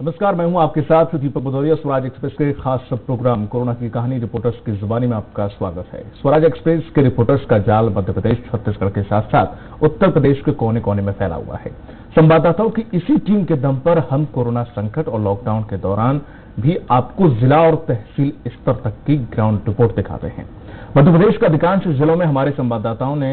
नमस्कार, मैं हूं आपके साथ दीपक भदौरिया। स्वराज एक्सप्रेस के खास सब प्रोग्राम कोरोना की कहानी रिपोर्टर्स की जुबानी में आपका स्वागत है। स्वराज एक्सप्रेस के रिपोर्टर्स का जाल मध्य प्रदेश, छत्तीसगढ़ के साथ साथ उत्तर प्रदेश के कोने कोने में फैला हुआ है। संवाददाताओं की इसी टीम के दम पर हम कोरोना संकट और लॉकडाउन के दौरान भी आपको जिला और तहसील स्तर तक की ग्राउंड रिपोर्ट दिखाते हैं। मध्य प्रदेश के अधिकांश जिलों में हमारे संवाददाताओं ने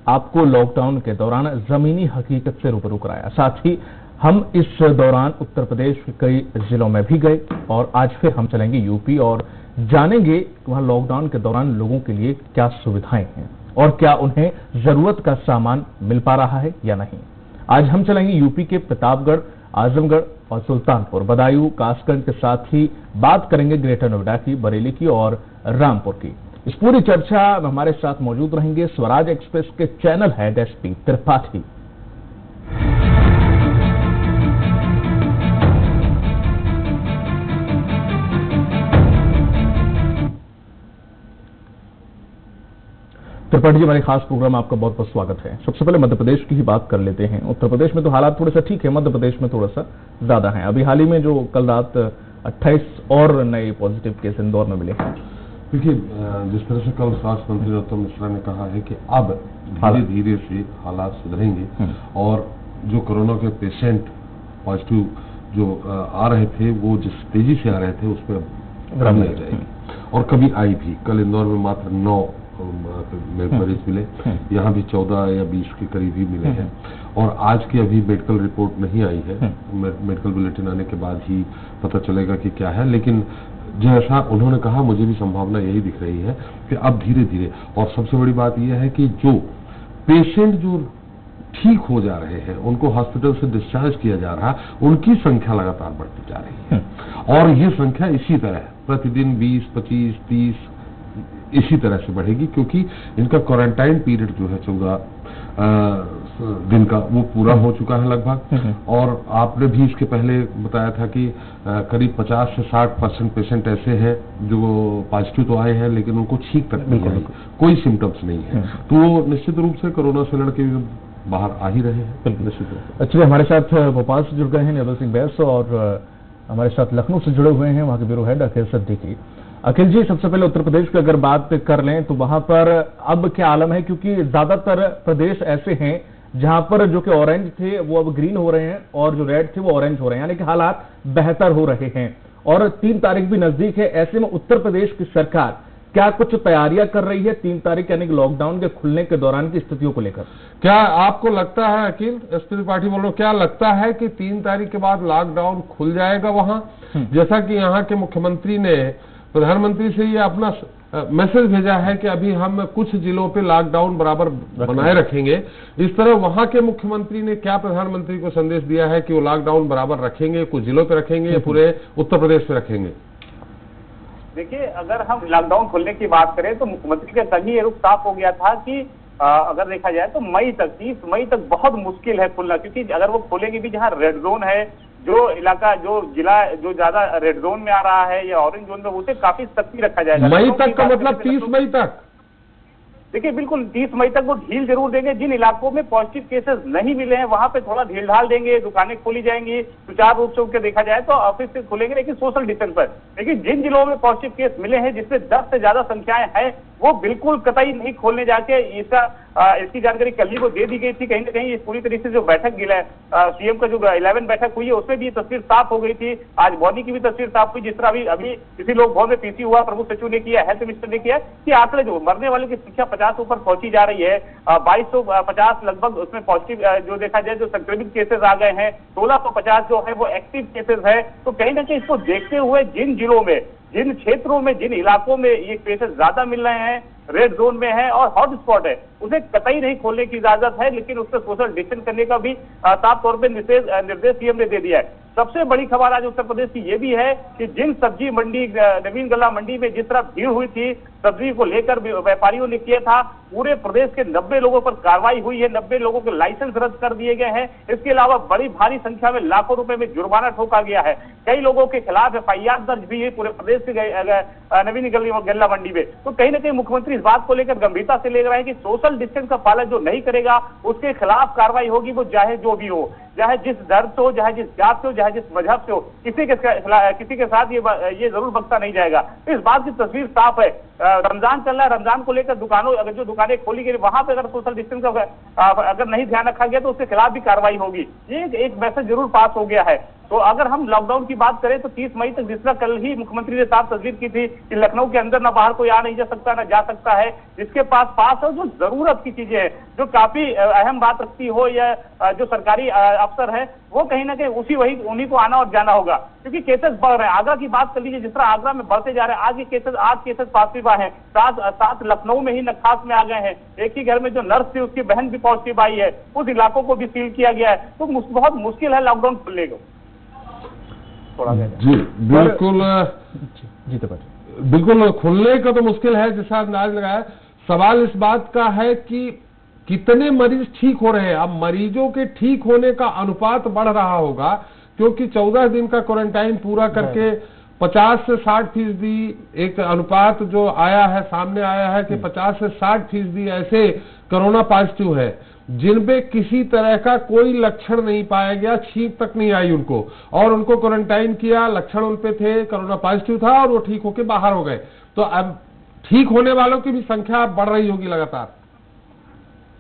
आपको लॉकडाउन के दौरान जमीनी हकीकत से रूबरू कराया। साथ ही हम इस दौरान उत्तर प्रदेश के कई जिलों में भी गए और आज फिर हम चलेंगे यूपी और जानेंगे वहां लॉकडाउन के दौरान लोगों के लिए क्या सुविधाएं हैं और क्या उन्हें जरूरत का सामान मिल पा रहा है या नहीं। आज हम चलेंगे यूपी के प्रतापगढ़, आजमगढ़ और सुल्तानपुर, बदायूं, कासगंज के साथ ही बात करेंगे ग्रेटर नोएडा की, बरेली की और रामपुर की। इस पूरी चर्चा में हमारे साथ मौजूद रहेंगे स्वराज एक्सप्रेस के channel head SP Tripathi. Tripathi ji, हमारे खास प्रोग्राम में आपका बहुत बहुत स्वागत है। सबसे पहले मध्य प्रदेश की ही बात कर लेते हैं। उत्तर प्रदेश में तो हालात थोड़ा सा ठीक है, मध्य प्रदेश में थोड़ा सा ज्यादा है। अभी हाल ही में जो कल रात 28 और नए पॉजिटिव केस इंदौर में मिले हैं। देखिए, जिस तरह से कल स्वास्थ्य मंत्री नरोत्तम मिश्रा ने कहा है कि अब धीरे धीरे से हालात सुधरेंगे और जो कोरोना के पेशेंट पॉजिटिव जो आ रहे थे वो जिस तेजी से आ रहे थे उस पर कम लग जाएगी। और कभी आई भी, कल इंदौर में मात्र 9 मरीज मिले, यहाँ भी 14 या 20 के करीब ही मिले हैं। और आज की अभी मेडिकल रिपोर्ट नहीं आई है, मेडिकल बुलेटिन आने के बाद ही पता चलेगा कि क्या है। लेकिन जैसा उन्होंने कहा, मुझे भी संभावना यही दिख रही है कि अब धीरे धीरे, और सबसे बड़ी बात यह है कि जो पेशेंट जो ठीक हो जा रहे हैं, उनको हॉस्पिटल से डिस्चार्ज किया जा रहा, उनकी संख्या लगातार बढ़ती जा रही है। और ये संख्या इसी तरह प्रतिदिन 20, 25, 30 इसी तरह से बढ़ेगी, क्योंकि इनका क्वारंटाइन पीरियड जो है 14 दिन का वो पूरा हो चुका है लगभग। और आपने भी इसके पहले बताया था कि करीब 50 से 60% पेशेंट ऐसे हैं जो पॉजिटिव तो आए हैं लेकिन उनको ठीक तक नहीं आई, कोई सिम्टम्स नहीं है। तो वो निश्चित रूप से कोरोना से लड़के बाहर आ ही रहे हैं। निश्चित रूप। अच्छा, हमारे साथ भोपाल से जुड़ गए हैं निर्मल सिंह बैस और हमारे साथ लखनऊ से जुड़े हुए हैं वहां के ब्यूरो हेड अखिल सिद्दीकी। अखिल जी, सबसे पहले उत्तर प्रदेश की अगर बात कर लें तो वहां पर अब क्या आलम है, क्योंकि ज्यादातर प्रदेश ऐसे हैं जहां पर जो कि ऑरेंज थे वो अब ग्रीन हो रहे हैं और जो रेड थे वो ऑरेंज हो रहे हैं, यानी कि हालात बेहतर हो रहे हैं और 3 तारीख भी नजदीक है। ऐसे में उत्तर प्रदेश की सरकार क्या कुछ तैयारियां कर रही है 3 तारीख यानी कि लॉकडाउन के खुलने के दौरान की स्थितियों को लेकर? क्या आपको लगता है, अखिल, एसपी त्रिपाठी बोल रहा हूं, क्या लगता है कि 3 तारीख के बाद लॉकडाउन खुल जाएगा वहां? जैसा कि यहाँ के मुख्यमंत्री ने प्रधानमंत्री से ये अपना मैसेज भेजा है कि अभी हम कुछ जिलों पे लॉकडाउन बराबर बनाए रखेंगे, इस तरह वहां के मुख्यमंत्री ने क्या प्रधानमंत्री को संदेश दिया है कि वो लॉकडाउन बराबर रखेंगे, कुछ जिलों पे रखेंगे या पूरे उत्तर प्रदेश पे रखेंगे? देखिए, अगर हम लॉकडाउन खोलने की बात करें तो मुख्यमंत्री का कल ही ये रुख साफ हो गया था कि अगर देखा जाए तो मई तक, 30 मई तक बहुत मुश्किल है खुलना, क्योंकि अगर वो खोलेंगे भी जहाँ रेड जोन है, जो इलाका, जो जिला जो ज्यादा रेड जोन में आ रहा है या ऑरेंज जोन में, उसे काफी सख्ती रखा जाएगा। मई तक का मतलब 30 मई तक? देखिए, बिल्कुल 30 मई तक वो ढील जरूर देंगे। जिन इलाकों में पॉजिटिव केसेस नहीं मिले हैं वहां पे थोड़ा ढील ढाल देंगे, दुकानें खोली जाएंगी सुचारू रूप से, उनके देखा जाए तो ऑफिस से खुलेंगे लेकिन सोशल डिस्टेंस पर। लेकिन जिन जिलों में पॉजिटिव केस मिले हैं जिसमें 10 से ज्यादा संख्याएं हैं, वो बिल्कुल कतई नहीं खोलने जाके इसकी जानकारी कल ही को दे दी गई थी। कहीं ना कहीं इस पूरी तरीके से जो बैठक सीएम का जो 11 बैठक हुई है उसमें भी तस्वीर साफ हो गई थी। आज बॉडी की भी तस्वीर साफ हुई, जिस तरह अभी किसी लोग भवन में पीसी हुआ, प्रमुख सचिव ने किया, हेल्थ मिनिस्टर ने किया कि आंकड़े जो मरने वालों की संख्या 50 ऊपर पहुंची जा रही है। 2250 लगभग उसमें पॉजिटिव जो देखा जाए जो संक्रमित केसेस आ गए हैं, 1650 जो है वो एक्टिव केसेस है। तो कहीं ना कहीं इसको देखते हुए जिन जिलों में, जिन क्षेत्रों में, जिन इलाकों में ये केसेस ज्यादा मिल रहे हैं, रेड जोन में है और हॉटस्पॉट है, उसे कतई नहीं खोलने की इजाजत है, लेकिन उससे सोशल डिस्टेंस करने का भी साफ तौर पर निर्देश सीएम ने दे दिया है। सबसे बड़ी खबर आज उत्तर प्रदेश की ये भी है कि जिन सब्जी मंडी, नवीन गल्ला मंडी में जिस तरह भीड़ हुई थी सब्जी को लेकर व्यापारियों ने किया था, पूरे प्रदेश के 90 लोगों पर कार्रवाई हुई है, 90 लोगों के लाइसेंस रद्द कर दिए गए हैं। इसके अलावा बड़ी भारी संख्या में लाखों रुपए में जुर्माना ठोका गया है। कई लोगों के खिलाफ FIR दर्ज भी है पूरे प्रदेश के नवीन गल्ला मंडी में। तो कहीं ना कहीं मुख्यमंत्री इस बात को लेकर गंभीरता से ले रहे हैं कि सोशल डिस्टेंस का पालन जो नहीं करेगा उसके खिलाफ कार्रवाई होगी, वो चाहे जो भी हो। चाहे जिस धर्म से हो, चाहे जिस जात से हो, चाहे जिस मजहब से हो, किसी के साथ ये जरूर बख्शा नहीं जाएगा। तो इस बात की तस्वीर साफ है। रमजान चल रहा है, रमजान को लेकर अगर जो दुकानें खोली गई वहां पे अगर सोशल डिस्टेंस का अगर नहीं ध्यान रखा गया तो उसके खिलाफ भी कार्रवाई होगी। ये एक मैसेज जरूर पास हो गया है। तो अगर हम लॉकडाउन की बात करें तो 30 मई तक, जिस तरह कल ही मुख्यमंत्री ने साफ तस्वीर की थी कि लखनऊ के अंदर ना बाहर कोई आ नहीं जा सकता, ना जा सकता है, जिसके पास है, जो जरूरत की चीजें हैं, जो काफी अहम बात रखती हो या जो सरकारी अफसर है, वो कहीं ना कहीं उन्हीं को आना और जाना होगा, क्योंकि केसेस बढ़ रहे हैं। आगरा की बात कर लीजिए, जिस तरह आगरा में बढ़ते जा रहे हैं, आज केसेस 5वीं बार है, सात लखनऊ में ही नखास में आ गए हैं। एक ही घर में जो नर्स थी उसकी बहन भी पॉजिटिव आई है, उस इलाकों को भी सील किया गया है। तो बहुत मुश्किल है लॉकडाउन खुलने को। जी बिल्कुल बिल्कुल खुलने का तो मुश्किल है, जैसा अंदाज लगाया। सवाल इस बात का है कि कितने मरीज ठीक हो रहे हैं। अब मरीजों के ठीक होने का अनुपात बढ़ रहा होगा, क्योंकि 14 दिन का क्वारंटाइन पूरा करके 50 से 60% एक अनुपात जो आया है, सामने आया है कि 50 से 60% ऐसे कोरोना पॉजिटिव है जिनमें किसी तरह का कोई लक्षण नहीं पाया गया, छींक तक नहीं आई उनको, और उनको क्वारंटाइन किया, लक्षण उन पे थे, कोरोना पॉजिटिव था और वो ठीक होके बाहर हो गए। तो अब ठीक होने वालों की भी संख्या बढ़ रही होगी लगातार।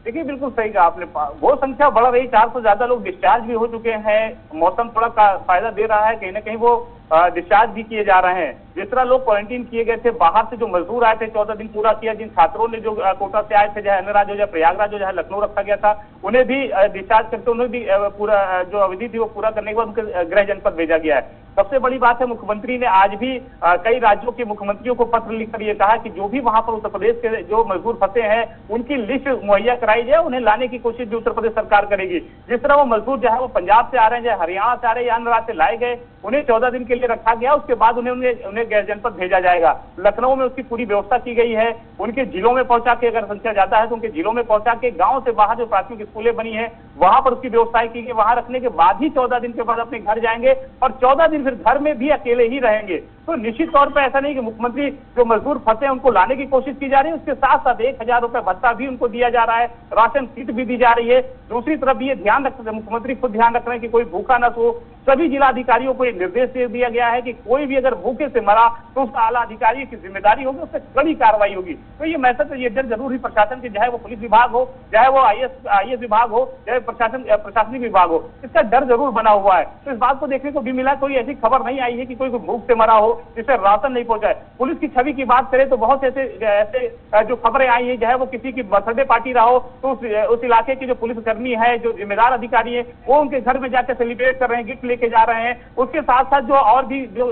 देखिए बिल्कुल सही कहा आपने, वो संख्या बढ़ रही, 400 ज्यादा लोग डिस्चार्ज भी हो चुके हैं। मौसम थोड़ा फायदा दे रहा है, कहीं ना कहीं वो डिस्चार्ज भी किए जा रहे हैं। जिस तरह लोग क्वारंटीन किए गए थे, बाहर से जो मजदूर आए थे, 14 दिन पूरा किया, जिन छात्रों ने जो कोटा से आए थे, चाहे अन्य राज्य हो, चाहे प्रयागराज हो, चाहे लखनऊ रखा गया था, उन्हें भी डिस्चार्ज करके उन्हें भी पूरा जो अवधि थी वो पूरा करने के बाद उनके गृह जनपद भेजा गया है। सबसे बड़ी बात है, मुख्यमंत्री ने आज भी कई राज्यों के मुख्यमंत्रियों को पत्र लिखकर ये कहा कि जो भी वहां पर उत्तर प्रदेश के जो मजदूर फंसे हैं उनकी लिस्ट मुहैया कराई जाए, उन्हें लाने की कोशिश भी उत्तर प्रदेश सरकार करेगी। जिस तरह वो मजदूर जो है वो पंजाब से आ रहे हैं, चाहे हरियाणा से आ रहे हैं या अन्य राज्य से लाए गए, उन्हें 14 दिन के लिए रखा गया, उसके बाद उन्हें गैर जनपद भेजा जाएगा। लखनऊ में उसकी पूरी व्यवस्था की गई है। उनके जिलों में पहुंचा के, अगर संख्या ज्यादा है तो उनके जिलों में पहुंचा के, गांव से बाहर जो प्राथमिक स्कूलें बनी है वहां पर उसकी व्यवस्थाएं की गई। वहां रखने के बाद ही 14 दिन के बाद अपने घर जाएंगे और 14 दिन फिर घर में भी अकेले ही रहेंगे। तो निश्चित तौर पर ऐसा नहीं कि मुख्यमंत्री जो मजदूर फंसे हैं उनको लाने की कोशिश की जा रही है, उसके साथ साथ 1000 रुपए भत्ता भी उनको दिया जा रहा है, राशन किट भी दी जा रही है। दूसरी तरफ ये ध्यान रखते, मुख्यमंत्री खुद ध्यान रख रहे हैं कि कोई भूखा न सो। सभी जिला अधिकारियों को एक निर्देश दे दिया गया है कि कोई भी अगर भूखे से मरा तो उसका आला अधिकारी की जिम्मेदारी होगी, उससे कड़ी कार्रवाई होगी। तो ये मैसेज ये डर जरूर ही प्रशासन की, चाहे वो पुलिस विभाग हो, चाहे वो आईएएस विभाग हो, चाहे प्रशासनिक विभाग हो, इसका डर जरूर बना हुआ है। तो इस बात को देखने को भी मिला, कोई ऐसी खबर नहीं आई है कि कोई भूख से मरा हो जिससे राशन नहीं पहुंचा है। पुलिस की छवि की बात करें तो बहुत ऐसे जो खबरें आई है, चाहे वो किसी की बर्थडे पार्टी रहा हो तो उस इलाके की जो पुलिसकर्मी है, जो जिम्मेदार अधिकारी है, वो उनके घर में जाकर सेलिब्रेट कर रहे हैं, गिफ्ट लेके जा रहे हैं। उसके साथ साथ जो और भी जो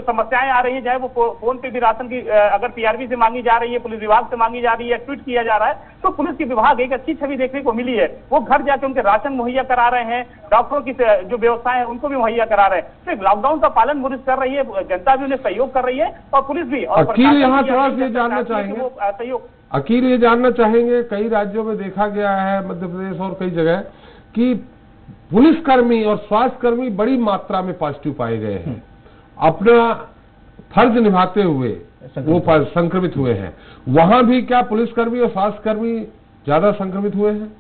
समस्याएं आ रही है, चाहे वो फोन पे भी राशन की अगर पीआरबी से मांगी जा रही है, पुलिस विभाग से मांगी जा रही है, ट्वीट किया जा रहा है, तो पुलिस की विभाग एक अच्छी छवि देखने को मिली है। वो घर जाके उनके राशन मुहैया करा रहे हैं, डॉक्टरों की जो व्यवस्थाएं हैं उनको भी मुहैया करा रहे हैं। तो लॉकडाउन का पालन पुलिस कर रही है, जनता भी उन्हें सहयोग कर रही है और पुलिस भी। और अकील यहाँ थोड़ा सा जानना चाहेंगे, सहयोग अकील ये जानना चाहेंगे, कई राज्यों में देखा गया है, मध्य प्रदेश और कई जगह, कि पुलिसकर्मी और स्वास्थ्यकर्मी बड़ी मात्रा में पॉजिटिव पाए गए हैं, अपना फर्ज निभाते हुए वो संक्रमित हुए हैं। वहां भी क्या पुलिसकर्मी और स्वास्थ्यकर्मी ज्यादा संक्रमित हुए हैं?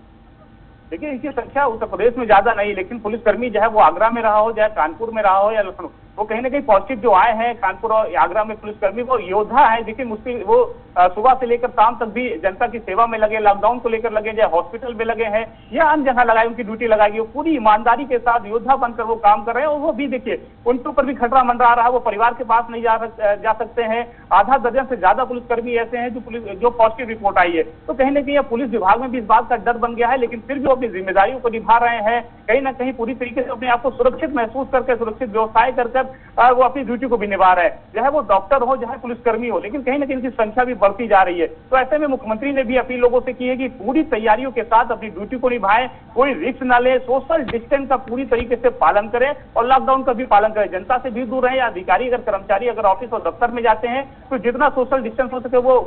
देखिए, इनकी संख्या उत्तर प्रदेश में ज्यादा नहीं, लेकिन पुलिसकर्मी चाहे वो आगरा में रहा हो, चाहे कानपुर में रहा हो या लखनऊ, वो कहीं ना कहीं पॉजिटिव जो आए हैं कानपुर और आगरा में पुलिसकर्मी, वो योद्धा है। देखिए मुश्किल, वो सुबह से लेकर शाम तक भी जनता की सेवा में लगे, लॉकडाउन को लेकर लगे, चाहे हॉस्पिटल में लगे हैं या अन्य जगह लगाए, उनकी ड्यूटी लगाई, वो पूरी ईमानदारी के साथ योद्धा बनकर वो काम कर रहे हैं। और वो भी देखिए उनके ऊपर भी खतरा मंडरा रहा है, वो परिवार के पास नहीं जा सकते हैं। आधा दर्जन से ज्यादा पुलिसकर्मी ऐसे हैं जो पॉजिटिव रिपोर्ट आई है। तो कहीं ना कहीं पुलिस विभाग में भी इस बात का डर बन गया है, लेकिन फिर भी वो अपनी जिम्मेदारियों को निभा रहे हैं, कहीं ना कहीं पूरी तरीके से अपने आप को सुरक्षित महसूस करके, सुरक्षित व्यवस्थाएं कर वो अपनी ड्यूटी को भी निभा रहे हैं, चाहे वो डॉक्टर हो, चाहे पुलिसकर्मी हो। लेकिन कहीं ना कहीं इनकी संख्या भी बढ़ती जा रही है। तो ऐसे में मुख्यमंत्री ने भी अपील लोगों से की है कि पूरी तैयारियों के साथ अपनी ड्यूटी को निभाएं, कोई रिस्क न ले, सोशल डिस्टेंस का पूरी तरीके से पालन करें और लॉकडाउन का भी पालन करें। जनता से भी दूर रहें, या अधिकारी अगर कर्मचारी अगर ऑफिस और दफ्तर में जाते हैं तो जितना सोशल डिस्टेंस हो सके वो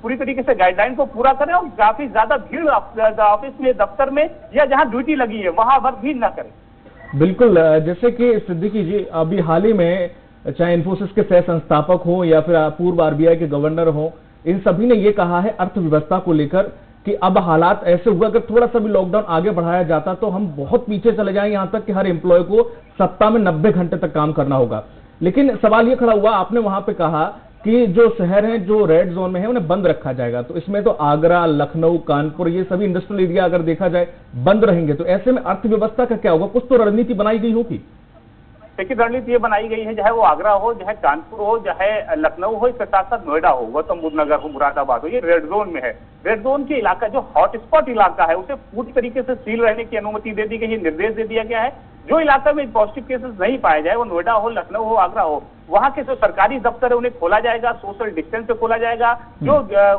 पूरी तरीके से गाइडलाइन को पूरा करें और काफी ज्यादा भीड़ ऑफिस में, दफ्तर में या जहां ड्यूटी लगी है वहां पर भी न करें। बिल्कुल, जैसे कि सिद्दीकी जी अभी हाल ही में चाहे इन्फोसिस के सह संस्थापक हो या फिर पूर्व आरबीआई के गवर्नर हो, इन सभी ने ये कहा है अर्थव्यवस्था को लेकर कि अब हालात ऐसे हुए, अगर थोड़ा सा भी लॉकडाउन आगे बढ़ाया जाता तो हम बहुत पीछे चले जाएं, यहां तक कि हर एम्प्लॉय को सप्ताह में 90 घंटे तक काम करना होगा। लेकिन सवाल ये खड़ा हुआ, आपने वहां पे कहा कि जो शहर हैं जो रेड जोन में है उन्हें बंद रखा जाएगा, तो इसमें तो आगरा, लखनऊ, कानपुर, ये सभी इंडस्ट्रियल एरिया अगर देखा जाए बंद रहेंगे, तो ऐसे में अर्थव्यवस्था का क्या होगा? कुछ तो रणनीति बनाई गई होगी। देखिए, रणनीति ये बनाई गई है, चाहे वो आगरा हो, चाहे कानपुर हो, चाहे लखनऊ हो, इसके साथ साथ नोएडा हो, गौतम बुद्ध नगर हो, मुरादाबाद हो, ये रेड जोन में है। रेड जोन के इलाका जो हॉटस्पॉट इलाका है उसे पूरी तरीके से सील रहने की अनुमति दे दी गई है, निर्देश दे दिया गया है। जो इलाका में पॉजिटिव केसेस नहीं पाए जाए, वो नोएडा हो, लखनऊ हो, आगरा हो, वहां के जो सरकारी दफ्तर है उन्हें खोला जाएगा, सोशल डिस्टेंस पे खोला जाएगा। जो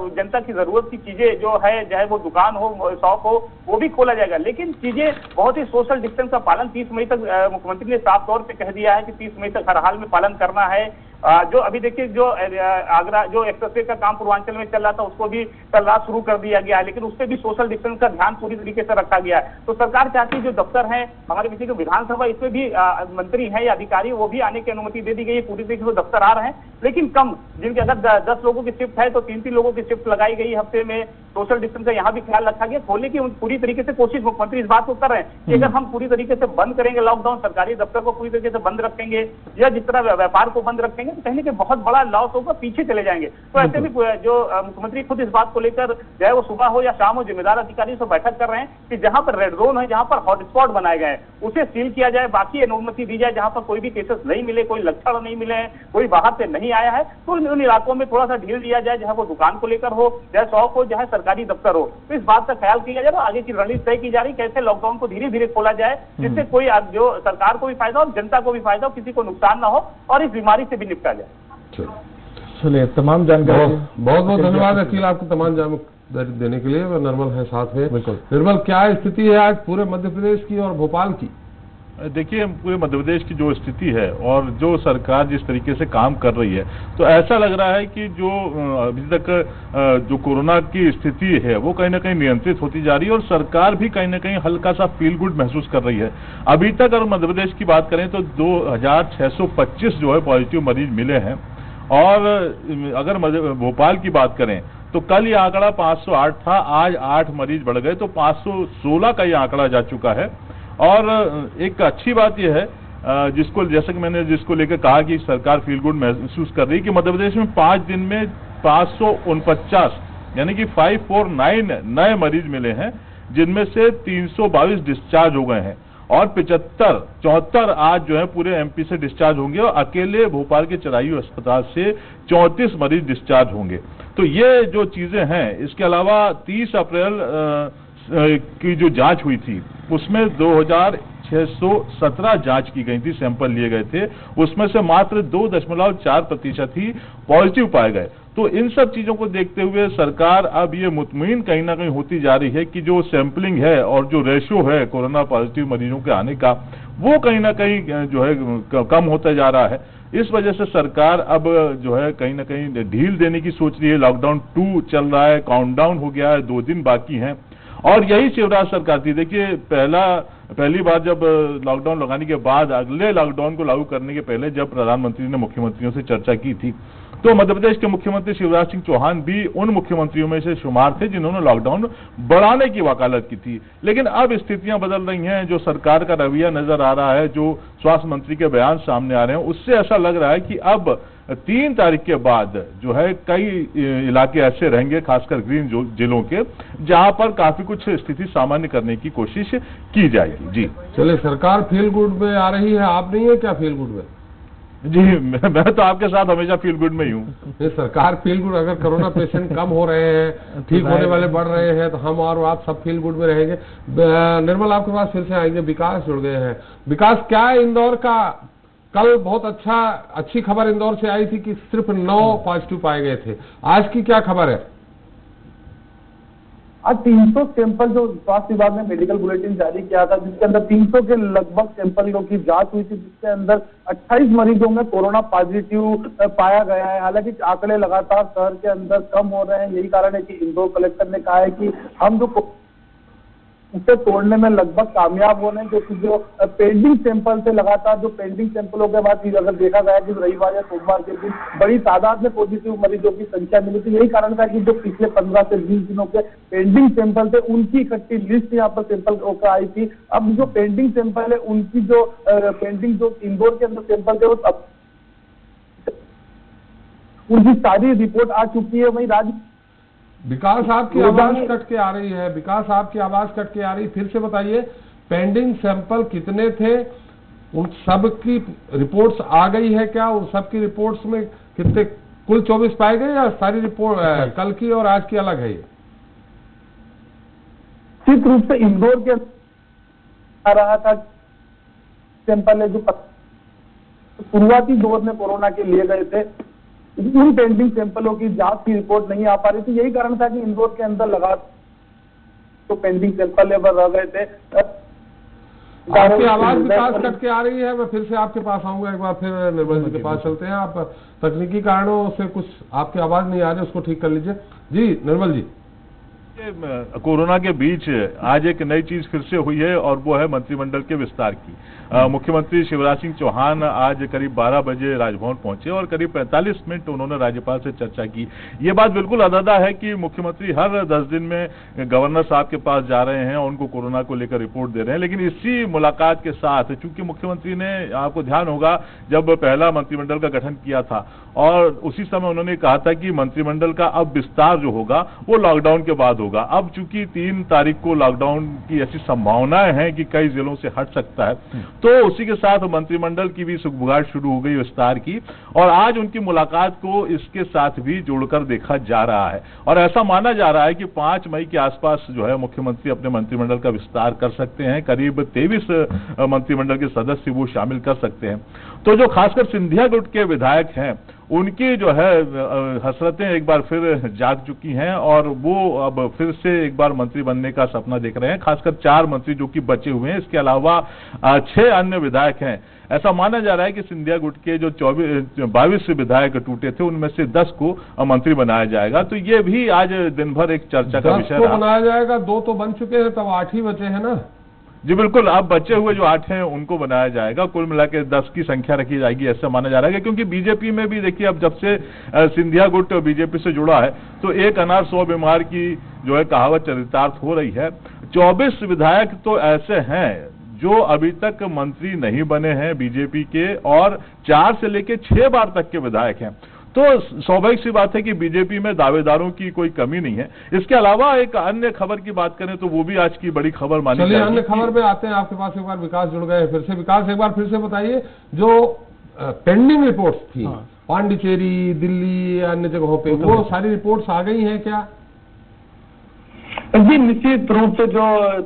जनता की जरूरत की चीजें जो है, चाहे वो दुकान हो, शॉप हो, वो भी खोला जाएगा। लेकिन चीजें बहुत ही सोशल डिस्टेंस का पालन 30 मई तक मुख्यमंत्री ने साफ तौर पे कह दिया है कि 30 मई तक हर हाल में पालन करना है। जो अभी देखिए, जो आगरा जो एक्सप्रेसवे का काम पूर्वांचल में चल रहा था उसको भी कल रात शुरू कर दिया गया है, लेकिन उससे भी सोशल डिस्टेंस का ध्यान पूरी तरीके से रखा गया है। तो सरकार चाहती है जो दफ्तर है हमारे विषय विधानसभा, इसमें भी मंत्री हैं या अधिकारी, वो भी आने की अनुमति दे दी गई है, पूरी तरीके से दफ्तर आ रहे हैं। लेकिन कम, जिनके अगर 10 लोगों की शिफ्ट है तो 3-3 लोगों की शिफ्ट लगाई गई हफ्ते में। सोशल डिस्टेंस का यहाँ भी ख्याल रखा गया। खोलने की पूरी तरीके से कोशिश मुख्यमंत्री इस बात को कर रहे हैं कि अगर हम पूरी तरीके से बंद करेंगे लॉकडाउन, सरकारी दफ्तर को पूरी तरीके से बंद रखेंगे या जिस तरह व्यापार को बंद रखेंगे, तो कहीं ना कहीं बहुत बड़ा लॉस होगा, पीछे चले जाएंगे। तो ऐसे में जो मुख्यमंत्री खुद इस बात को लेकर, चाहे वो सुबह हो या शाम हो, जिम्मेदार अधिकारियों से बैठक कर रहे हैं कि जहां पर रेड जोन है, जहां पर हॉटस्पॉट बनाए गए हैं, उसे सील किया जाए, बाकी अनुमति दी जाए। जहां पर कोई भी केसेस नहीं मिले, कोई लक्षण नहीं मिले हैं, कोई बाहर से नहीं आया है, तो उन इलाकों में थोड़ा सा ढील दिया जाए, चाहे वो दुकान को लेकर हो, चाहे शॉप हो, चाहे सरकारी दफ्तर हो। तो इस बात का ख्याल किया जाए। आगे की रणनीति तय की जा रही, कैसे लॉकडाउन को धीरे धीरे खोला जाए, जिससे कोई जो सरकार को भी फायदा हो, जनता को भी फायदा हो, किसी को नुकसान ना हो और इस बीमारी से भी निपटा जाए। चलिए, तमाम जानकारी बहुत बहुत धन्यवाद अखिल, आपको तमाम जानकारी देने के लिए। निर्मल है साथ में। बिल्कुल। निर्मल, क्या स्थिति है आज पूरे मध्य प्रदेश की और भोपाल की? देखिए, पूरे मध्य प्रदेश की जो स्थिति है और जो सरकार जिस तरीके से काम कर रही है, तो ऐसा लग रहा है कि जो अभी तक जो कोरोना की स्थिति है वो कहीं ना कहीं नियंत्रित होती जा रही है और सरकार भी कहीं ना कहीं हल्का सा फील गुड महसूस कर रही है। अभी तक अगर मध्य प्रदेश की बात करें तो 2625 जो है पॉजिटिव मरीज मिले हैं। और अगर भोपाल की बात करें तो कल ये आंकड़ा 508 था, आज 8 मरीज बढ़ गए तो 516 का ये आंकड़ा जा चुका है। और एक अच्छी बात यह है जिसको, जैसे कि मैंने जिसको लेकर कहा कि सरकार फील गुड महसूस कर रही है, कि मध्य प्रदेश में 5 दिन में 549 यानी कि 549 नए मरीज मिले हैं, जिनमें से 322 डिस्चार्ज हो गए हैं और 74 आज जो है पूरे एमपी से डिस्चार्ज होंगे और अकेले भोपाल के चरायू अस्पताल से 34 मरीज डिस्चार्ज होंगे। तो ये जो चीजें हैं, इसके अलावा 30 अप्रैल की जो जांच हुई थी उसमें 2617 जांच की गई थी, सैंपल लिए गए थे, उसमें से मात्र 2.4% ही पॉजिटिव पाए गए। तो इन सब चीजों को देखते हुए सरकार अब ये मुतमईन कहीं ना कहीं होती जा रही है कि जो सैंपलिंग है और जो रेशियो है कोरोना पॉजिटिव मरीजों के आने का, वो कहीं ना कहीं जो है कम होता जा रहा है। इस वजह से सरकार अब जो है कहीं ना कहीं ढील देने की सोच रही है। लॉकडाउन 2 चल रहा है, काउंटडाउन हो गया है, 2 दिन बाकी हैं और यही शिवराज सरकार थी। देखिए, पहली बार जब लॉकडाउन लगाने के बाद, अगले लॉकडाउन को लागू करने के पहले जब प्रधानमंत्री ने मुख्यमंत्रियों से चर्चा की थी, तो मध्य प्रदेश के मुख्यमंत्री शिवराज सिंह चौहान भी उन मुख्यमंत्रियों में से शुमार थे जिन्होंने लॉकडाउन बढ़ाने की वकालत की थी। लेकिन अब स्थितियां बदल रही हैं, जो सरकार का रवैया नजर आ रहा है, जो स्वास्थ्य मंत्री के बयान सामने आ रहे हैं, उससे ऐसा लग रहा है कि अब 3 तारीख के बाद जो है कई इलाके ऐसे रहेंगे, खासकर ग्रीन जिलों के, जहां पर काफी कुछ स्थिति सामान्य करने की कोशिश की जाएगी। जी चलिए, सरकार फील गुड में आ रही है, आप नहीं है क्या फील गुड में? जी, मैं तो आपके साथ हमेशा फील गुड में ही हूँ। ये सरकार फील गुड, अगर कोरोना पेशेंट कम हो रहे हैं, ठीक होने वाले बढ़ रहे हैं, तो हम और आप सब फील गुड में रहेंगे। निर्मल, आपके पास फिर से आएंगे, विकास जुड़ गए हैं। विकास, क्या इंदौर का कल बहुत अच्छी खबर इंदौर से आई थी कि सिर्फ 9 पॉजिटिव पाए गए थे, आज की क्या खबर है? आज 300 सैंपल जो स्वास्थ्य विभाग ने मेडिकल बुलेटिन जारी किया था, जिसके अंदर 300 के लगभग सैंपलों की जांच हुई थी, जिसके अंदर 28 मरीजों में कोरोना पॉजिटिव पाया गया है। हालांकि आंकड़े लगातार शहर के अंदर कम हो रहे हैं, यही कारण है कि इंदौर कलेक्टर ने कहा है कि हम जो उसे तोड़ने में लगभग कामयाब होने, क्योंकि जो पेंडिंग सैंपल थे, लगातार जो पेंडिंग सैंपलों के बाद अगर देखा गया कि रविवार या सोमवार के दिन बड़ी तादाद में पॉजिटिव मरीजों की संख्या मिली थी। यही कारण था कि जो पिछले 15 से 20 दिनों के पेंडिंग सैंपल थे उनकी इकट्ठी लिस्ट यहाँ पर सैंपल आई थी। अब जो पेंडिंग सैंपल है उनकी जो पेंडिंग जो इंदौर के अंदर सैंपल थे वो उनकी सारी रिपोर्ट आ चुकी है। वही राज्य विकास आपकी आवाज कट के आ रही है, विकास आपकी आवाज कट के आ रही है, फिर से बताइए पेंडिंग सैंपल कितने थे, उन सब की रिपोर्ट्स आ गई है क्या? उन सब की रिपोर्ट्स में कितने कुल 24 पाए गए या सारी रिपोर्ट कल की और आज की अलग है? ये निश्चित रूप से इंदौर के आ रहा था सैंपल है जो शुरुआती दौर में कोरोना के लिए गए थे, उन पेंडिंग सैंपलों की जांच की रिपोर्ट नहीं आ पा रही थी। यही कारण था कि इंदौर के अंदर लगा तो पेंडिंग सैंपल लेवल रह गए थे। आपकी आवाज विकास कट के आ रही है, मैं फिर से आपके पास आऊंगा, एक बार फिर निर्मल जी के पास चलते हैं। आप तकनीकी कारणों से कुछ आपकी आवाज नहीं आ रही, उसको ठीक कर लीजिए। जी निर्मल जी, कोरोना के बीच आज एक नई चीज फिर से हुई है और वो है मंत्रिमंडल के विस्तार की। मुख्यमंत्री शिवराज सिंह चौहान आज करीब 12 बजे राजभवन पहुंचे और करीब 45 मिनट उन्होंने राज्यपाल से चर्चा की। ये बात बिल्कुल अदादा है कि मुख्यमंत्री हर 10 दिन में गवर्नर साहब के पास जा रहे हैं और उनको कोरोना को लेकर रिपोर्ट दे रहे हैं, लेकिन इसी मुलाकात के साथ चूंकि मुख्यमंत्री ने, आपको ध्यान होगा जब पहला मंत्रिमंडल का गठन किया था और उसी समय उन्होंने कहा था कि मंत्रिमंडल का अब विस्तार जो होगा वो लॉकडाउन के बाद होगा। अब चूंकि 3 तारीख को लॉकडाउन की ऐसी संभावनाएं हैं कि कई जिलों से हट सकता है, तो उसी के साथ मंत्रिमंडल की भी सुगबुगाहट शुरू हो गई विस्तार की और आज उनकी मुलाकात को इसके साथ भी जोड़कर देखा जा रहा है और ऐसा माना जा रहा है कि 5 मई के आसपास जो है मुख्यमंत्री अपने मंत्रिमंडल का विस्तार कर सकते हैं। करीब 23 मंत्रिमंडल के सदस्य वो शामिल कर सकते हैं। तो जो खासकर सिंधिया गुट के विधायक हैं उनकी जो है हसरतें एक बार फिर जाग चुकी हैं और वो अब फिर से एक बार मंत्री बनने का सपना देख रहे हैं। खासकर 4 मंत्री जो कि बचे हुए हैं, इसके अलावा 6 अन्य विधायक हैं। ऐसा माना जा रहा है कि सिंधिया गुट के जो 22 विधायक टूटे थे उनमें से 10 को मंत्री बनाया जाएगा। तो ये भी आज दिन भर एक चर्चा का विषय रहा। बनाया जाएगा, 2 तो बन चुके हैं, तब 8 ही बचे हैं ना? जी बिल्कुल, अब बचे हुए जो 8 हैं उनको बनाया जाएगा, कुल मिलाकर 10 की संख्या रखी जाएगी ऐसा माना जा रहा है। क्योंकि बीजेपी में भी देखिए अब जब से सिंधिया गुट बीजेपी से जुड़ा है तो एक अनार 100 बीमार की जो है कहावत चरितार्थ हो रही है। 24 विधायक तो ऐसे हैं जो अभी तक मंत्री नहीं बने हैं बीजेपी के और 4 से लेकर 6 बार तक के विधायक हैं। तो स्वाभाविक सी बात है कि बीजेपी में दावेदारों की कोई कमी नहीं है। इसके अलावा एक अन्य खबर की बात करें तो वो भी आज की बड़ी खबर मानी जाएगी। अन्य खबर पे आते हैं, आपके पास एक बार विकास जुड़ गए फिर से। विकास, एक बार फिर से बताइए, जो पेंडिंग रिपोर्ट्स थी पांडिचेरी, दिल्ली, अन्य जगहों पे, वो सारी रिपोर्ट्स आ गई हैं क्या? जी निश्चित रूप से जो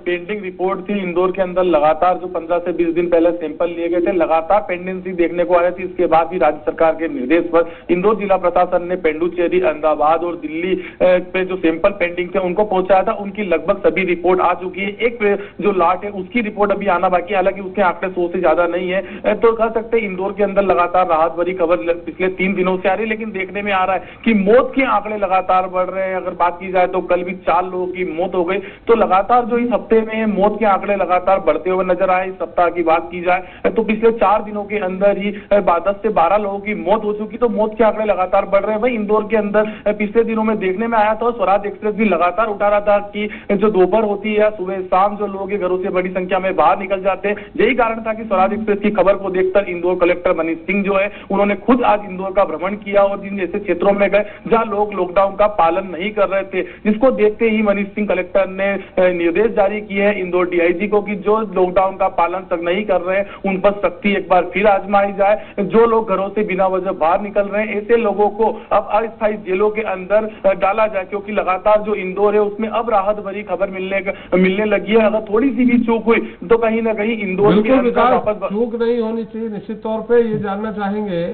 पेंडिंग रिपोर्ट थी इंदौर के अंदर लगातार जो 15 से 20 दिन पहले सैंपल लिए गए थे, लगातार पेंडेंसी देखने को आ रही थी। इसके बाद भी राज्य सरकार के निर्देश पर इंदौर जिला प्रशासन ने पेंडुचेरी, अहमदाबाद और दिल्ली पे जो सैंपल पेंडिंग थे उनको पहुंचाया था। उनकी लगभग सभी रिपोर्ट आ चुकी है। एक जो लाट है उसकी रिपोर्ट अभी आना बाकी है, हालांकि उसके आंकड़े 100 से ज्यादा नहीं है। तो कह सकते हैं इंदौर के अंदर लगातार राहत भरी खबर पिछले 3 दिनों से आ रही है, लेकिन देखने में आ रहा है कि मौत के आंकड़े लगातार बढ़ रहे हैं। अगर बात की जाए तो कल भी 4 लोगों की मौत हो गई। तो लगातार जो इस हफ्ते में मौत के आंकड़े लगातार बढ़ते हुए नजर आए। इस सप्ताह की बात की जाए तो पिछले 4 दिनों के अंदर ही 10 से 12 लोगों की मौत हो चुकी। तो मौत के आंकड़े लगातार बढ़ रहे हैं। वही इंदौर के अंदर पिछले दिनों में देखने में आया था, स्वराज एक्सप्रेस भी लगातार उठा रहा था कि जो दोपहर होती है सुबह शाम जो लोग घरों से बड़ी संख्या में बाहर निकल जाते हैं। यही कारण था कि स्वराज एक्सप्रेस की खबर को देखकर इंदौर कलेक्टर मनीष सिंह जो है उन्होंने खुद आज इंदौर का भ्रमण किया और जिन ऐसे क्षेत्रों में गए जहां लोग लॉकडाउन का पालन नहीं कर रहे थे, जिसको देखते ही मनीष सिंह कलेक्टर ने निर्देश जारी किए हैं इंदौर डीआईजी को कि जो लॉकडाउन का पालन तक नहीं कर रहे हैं उन पर सख्ती एक बार फिर आजमाई जाए। जो लोग घरों से बिना वजह बाहर निकल रहे हैं ऐसे लोगों को अब अस्थायी जेलों के अंदर डाला जाए, क्योंकि लगातार जो इंदौर है उसमें अब राहत भरी खबर मिलने लगी है। अगर थोड़ी सी भी चूक हुई तो कहीं ना कहीं इंदौर के अंदर वापस चूक नहीं होनी चाहिए। निश्चित तौर पर ये जानना चाहेंगे